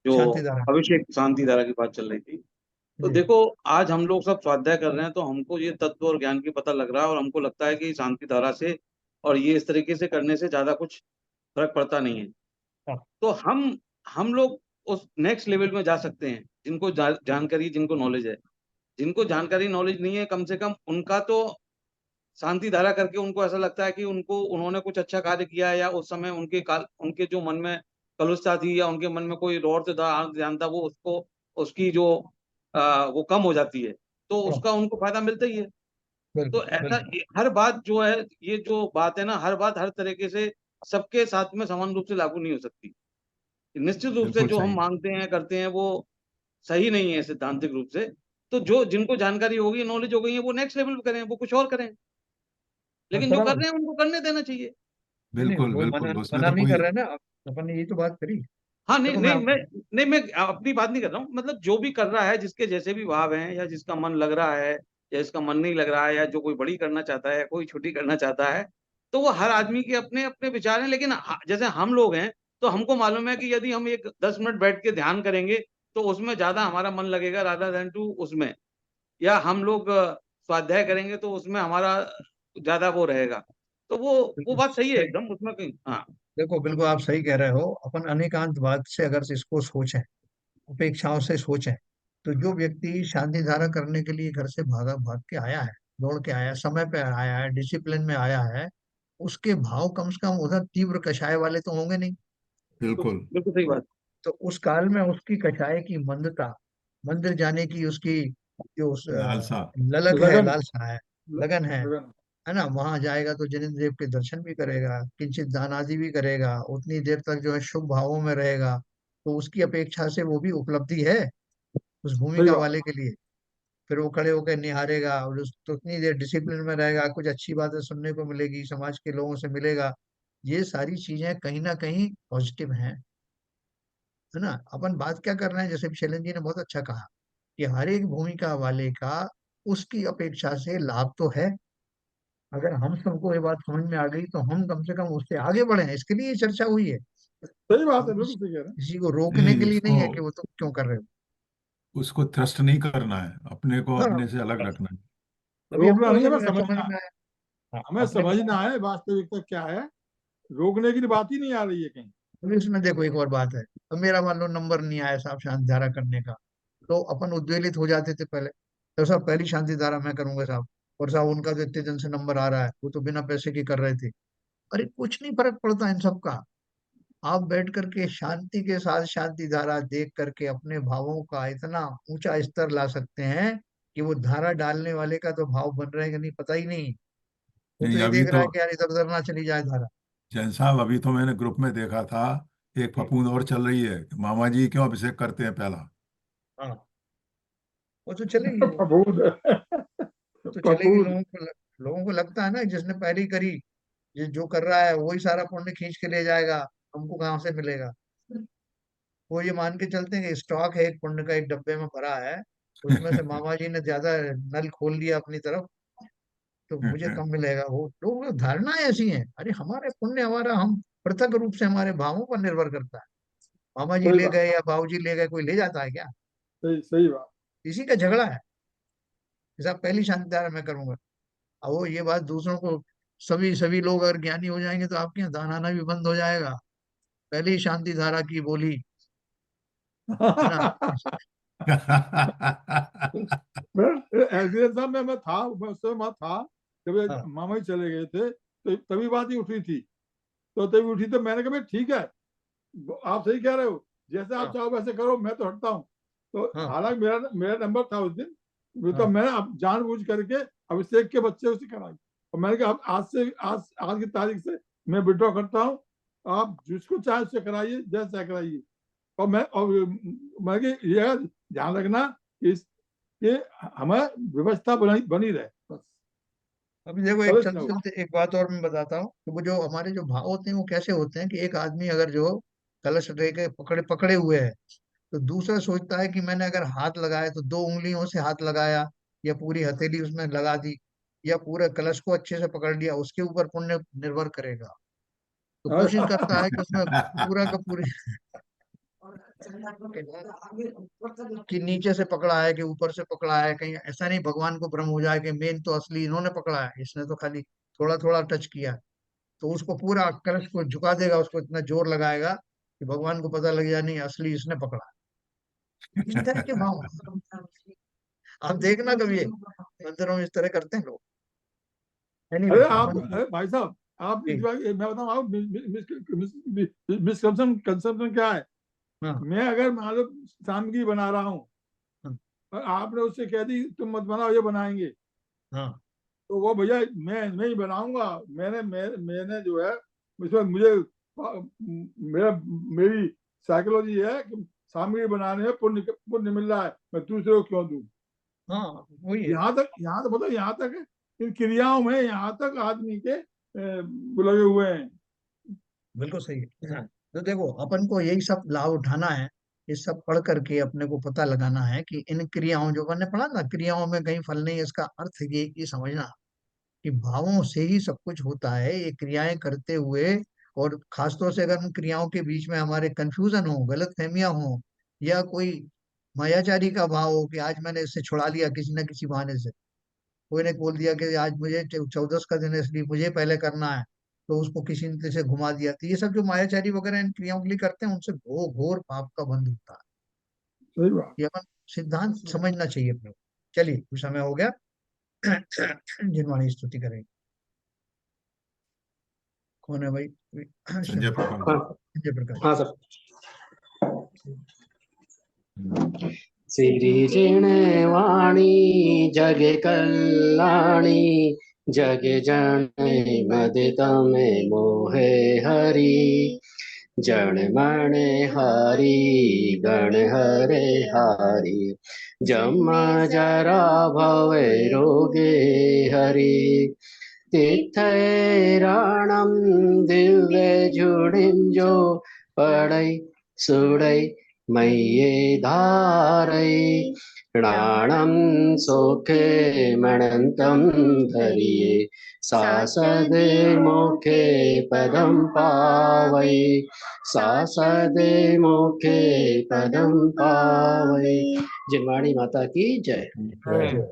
जो शांति धारा। अभिषेक शांति धारा की बात चल रही थी। तो जी देखो, आज हम लोग सब स्वाध्याय कर रहे हैं तो हमको ये तत्व और ज्ञान की पता लग रहा है, और हमको लगता है कि शांति धारा से और ये इस तरीके से करने से ज्यादा कुछ फर्क पड़ता नहीं है। हाँ। तो हम लोग उस नेक्स्ट लेवल में जा सकते हैं, जिनको जानकारी, जिनको नॉलेज है। जिनको जानकारी नॉलेज नहीं है, कम से कम उनका तो शांति धारा करके उनको ऐसा लगता है कि उन्होंने कुछ अच्छा कार्य किया है, या उस समय उनके जो मन में कलुषता थी, या उनके मन में कोई रोर से ध्यान था, वो उसको उसकी जो वो कम हो जाती है, तो हाँ, उसका उनको फायदा मिलता ही है। तो बिल्कुल ऐसा बिल्कुल हर बात जो है, ये जो बात है ना, हर बात हर तरीके से सबके साथ में समान रूप से लागू नहीं हो सकती। निश्चित रूप से बिल्कुल जो हम सही। मांगते हैं, करते हैं, वो सही नहीं है सिद्धांतिक रूप से। तो जो जिनको जानकारी होगी, नॉलेज हो गई है, वो नेक्स्ट लेवल पे करें, वो कुछ और करें। हाँ, लेकिन जो कर रहे हैं उनको करने देना चाहिए। नहीं बिल्कुल वो मना बिल्कुल, उसमें मना तो नहीं कर कोई। रहे ना। अपन ने ये तो बात करी। हाँ, नहीं देखो मैं नहीं, मैं अपनी बात नहीं कर रहा हूँ। मतलब जो भी कर रहा है, जिसके जैसे भी भाव हैं, या जिसका मन लग रहा है, या जिसका मन नहीं लग रहा है, या जो कोई बड़ी करना चाहता है, कोई छोटी करना चाहता है, तो वो हर आदमी के अपने अपने विचार हैं। लेकिन जैसे हम लोग हैं, तो हमको मालूम है कि यदि हम एक 10 मिनट बैठ के ध्यान करेंगे, तो उसमें ज्यादा हमारा मन लगेगा रादर देन टू उसमें। या हम लोग स्वाध्याय करेंगे, तो उसमें हमारा ज्यादा वो रहेगा। तो वो बिल्कुल बात सही है सही। एकदम, उसमें कहीं। हाँ, देखो बिल्कुल आप सही कह रहे हो। अपन अनेकांतवाद से अगर इसको सोचें, अपेक्षाओं से सोचें, तो जो व्यक्ति शांति धारा करने के लिए घर से भागा भाग के आया है, दौड़ के आया, समय पे आया है, डिसिप्लिन में आया है, उसके भाव कम से कम उधर तीव्र कषाय वाले तो होंगे नहीं। बिल्कुल बिल्कुल। बिल्कुल सही बात। तो उस काल में उसकी कषाय की मंदता, मंदिर जाने की उसकी जो लालसा। ललक है, लगन लालसा है, लगन लगन। है ना। वहां जाएगा तो जिनेन्द्र देव के दर्शन भी करेगा, किंचित दान आदि भी करेगा, उतनी देर तक जो है शुभ भावों में रहेगा। तो उसकी अपेक्षा से वो भी उपलब्धि है उस सही भूमिका बात। वाले के लिए। फिर वो खड़े होकर निहारेगा, और तो उतनी देर डिसिप्लिन में रहेगा, कुछ अच्छी बातें सुनने को मिलेगी, समाज के लोगों से मिलेगा। ये सारी चीजें कहीं ना कहीं पॉजिटिव हैं, है ना। अपन बात क्या कर रहे हैं, जैसे शैलेंद्र जी ने बहुत अच्छा कहा कि हर एक भूमिका वाले का उसकी अपेक्षा से लाभ तो है। अगर हम सबको ये बात समझ में आ गई तो हम कम से कम उससे आगे बढ़े, इसके लिए ये चर्चा हुई है। सही बात है, हम बिल्कुल सही कह रहे हैं। किसी को रोकने के नहीं, लिए नहीं उसको है कि वो तुम क्यों कर रहे हो। उसको थ्रस्ट नहीं करना है, अपने को हाँ, अपने से अलग रखना है। अभी रोकना हमको नहीं, हमें अगर समझ समझना है। में आया। हाँ, हमें अपने को। समझना है वास्तविकता क्या है। रोकने की बात ही नहीं आ रही है कहीं। अभी इसमें देखो एक और बात है। अब मेरा मान लो नंबर नहीं आया साहब शांति धारा करने का, तो अपन उद्वेलित हो जाते थे पहले। तो साहब पहली शांति धारा मैं करूंगा साहब, और साहब उनका तो इतने दिन से नंबर आ रहा है, वो तो बिना पैसे के कर रहे थे। अरे कुछ नहीं फर्क पड़ता इन सब का। आप बैठ करके शांति के साथ शांति धारा देख करके अपने भावों का इतना ऊंचा स्तर ला सकते हैं कि वो धारा डालने वाले का तो भाव बन रहे हैं कि नहीं पता ही नहीं। वो तो नहीं, ये अभी देख रहा तो है कि यार इधर उधर ना चली जाए धारा। जैन साहब, अभी तो मैंने ग्रुप में देखा था, एक जी, फपूंद और चल रही है, मामा जी क्यों अभिषेक करते हैं पहला। हाँ, वो तो चलेगी वो। फफूंद। वो तो चलेगी। फफूंद। लोगों को लगता है ना जिसने पहली करी, ये जो कर रहा है वही सारा पुण्य खींच के ले जाएगा, हमको कहाँ से मिलेगा। वो ये मान के चलते हैं कि स्टॉक है एक पुण्य का, एक डब्बे में भरा है, उसमें से मामा जी ने ज्यादा नल खोल दिया अपनी तरफ, तो मुझे कम मिलेगा। वो लोगों की धारणाएं ऐसी हैं। अरे हमारे पुण्य हमारा, हम पृथक रूप से हमारे भावों पर निर्भर करता है। मामा जी सही ले बात। गए या बाबू जी ले गए, कोई ले जाता है क्या। सही सही बात। इसी का झगड़ा है। जैसा पहली शांति धारा मैं करूंगा, अब वो ये बात दूसरों को, सभी सभी लोग अगर ज्ञानी हो जाएंगे तो आपके यहाँ दान आना भी बंद हो जाएगा। पहली शांति धारा की बोली, है ना। एसडीएम साहब में मैं था, मैं उस समय वहाँ था जब ये हाँ मामा जी चले गए थे, तो तभी बात ही उठी थी। तो तभी उठी तो मैंने कहा भाई ठीक है, आप सही कह रहे हो, जैसे आप हाँ चाहो वैसे करो, मैं तो हटता हूँ। तो हाँ हालांकि मेरा मेरा नंबर था उस दिन, तो हाँ मैंने अब जानबूझ करके अभिषेक के बच्चे उसे कराई। और मैंने कहा अब आज की तारीख से मैं विड्रॉ करता हूँ, आप जिसको चाहे उससे कराइए, जैसा कराइए। मैं ये ध्यान रखना कि हमें व्यवस्था बनी बनी रहे बस। अभी देखो एक कलश चलते न हो। चलते एक बात और मैं बताता हूँ कि वो जो हमारे जो भाव होते हैं वो कैसे होते हैं कि एक आदमी अगर जो कलश रह के पकड़े पकड़े हुए है, तो दूसरा सोचता है कि मैंने अगर हाथ लगाया तो 2 उंगलियों से हाथ लगाया, या पूरी हथेली उसमें लगा दी, या पूरे कलश को अच्छे से पकड़ लिया, उसके ऊपर पुण्य निर्भर करेगा। तो कोशिश करता है कि उसमें पूरा का पूरी कि नीचे से पकड़ा है कि ऊपर से पकड़ा है, कहीं ऐसा नहीं भगवान को भ्रम हो जाए कि मेन तो असली इन्होंने पकड़ा है, इसने तो खाली थोड़ा थोड़ा टच किया। तो उसको पूरा कलश को झुका देगा, उसको इतना जोर लगाएगा कि भगवान को पता लग जाए नहीं असली इसने पकड़ा है। इस तरह के भाव आप देखना कभी मंदिरों में इस तरह करते हैं लोग। एनीवे अरे आप, अपन अरे भाई साहब, आप इस जी, बार मैं बताऊं, आप मिसकंसेप्शन कंसेप्शन क्या है। हाँ मैं अगर मान लो सामग्री बना रहा हूँ हाँ और आपने उससे कह दी तुम मत बनाओ, ये बनाएंगे, हाँ तो वो भैया मैं ही बनाऊंगा। मैंने जो है उसमें मुझे मेरा मेरी साइकोलॉजी है कि सामग्री बनाने में पुण्य मिल रहा है, मैं दूसरे को क्यों दूं। हाँ वही है। यहाँ तक मतलब यहाँ तक इन क्रियाओं में यहाँ तक आदमी के वो लगे हुए हैं। बिल्कुल सही है। हाँ। तो देखो अपन को यही सब लाभ उठाना है, ये सब पढ़ करके अपने को पता लगाना है कि इन क्रियाओं जो मैंने पढ़ा ना, क्रियाओं में कहीं फल नहीं, इसका अर्थ ये समझना कि भावों से ही सब कुछ होता है, ये क्रियाएं करते हुए। और खासतौर से अगर उन क्रियाओं के बीच में हमारे कंफ्यूजन हो, गलत फहमियां हो, या कोई मायाचारी का भाव हो कि आज मैंने इससे छुड़ा लिया किसी न किसी बहाने से, कोई ने बोल दिया कि आज मुझे 14 का दिन है इसलिए मुझे पहले करना है, तो उसको किसी ने से घुमा दिया। तो ये सब जो मायाचारी वगैरह इन क्रियाओं के लिए करते हैं, उनसे घोर घोर पाप का बंध होता है। सही बात। ये अपन सिद्धांत समझना चाहिए अपने को। चलिए कुछ समय हो गया। जिनवाणी स्तुति करेंगे। कौन है भाई? संजय प्रकाश हाँ जी। संजय प्रकाश। हाँ सर। सिरिजिण वाणी जग कल्याणी, जग जन मदित में मोहे हरि। जन मन हरि गण हरे हरि, जम जरा भवे रोगे हरि। तीर्थराणम दिव्य जुड़िम जो, पड़ै सुड़ै मय्ये धारै। प्राणम सोखे मणंतम धरिये, सासदे मोखे पदम पावै। सासदे मोखे पदम पावै। जिनवाणी माता की जय। जय।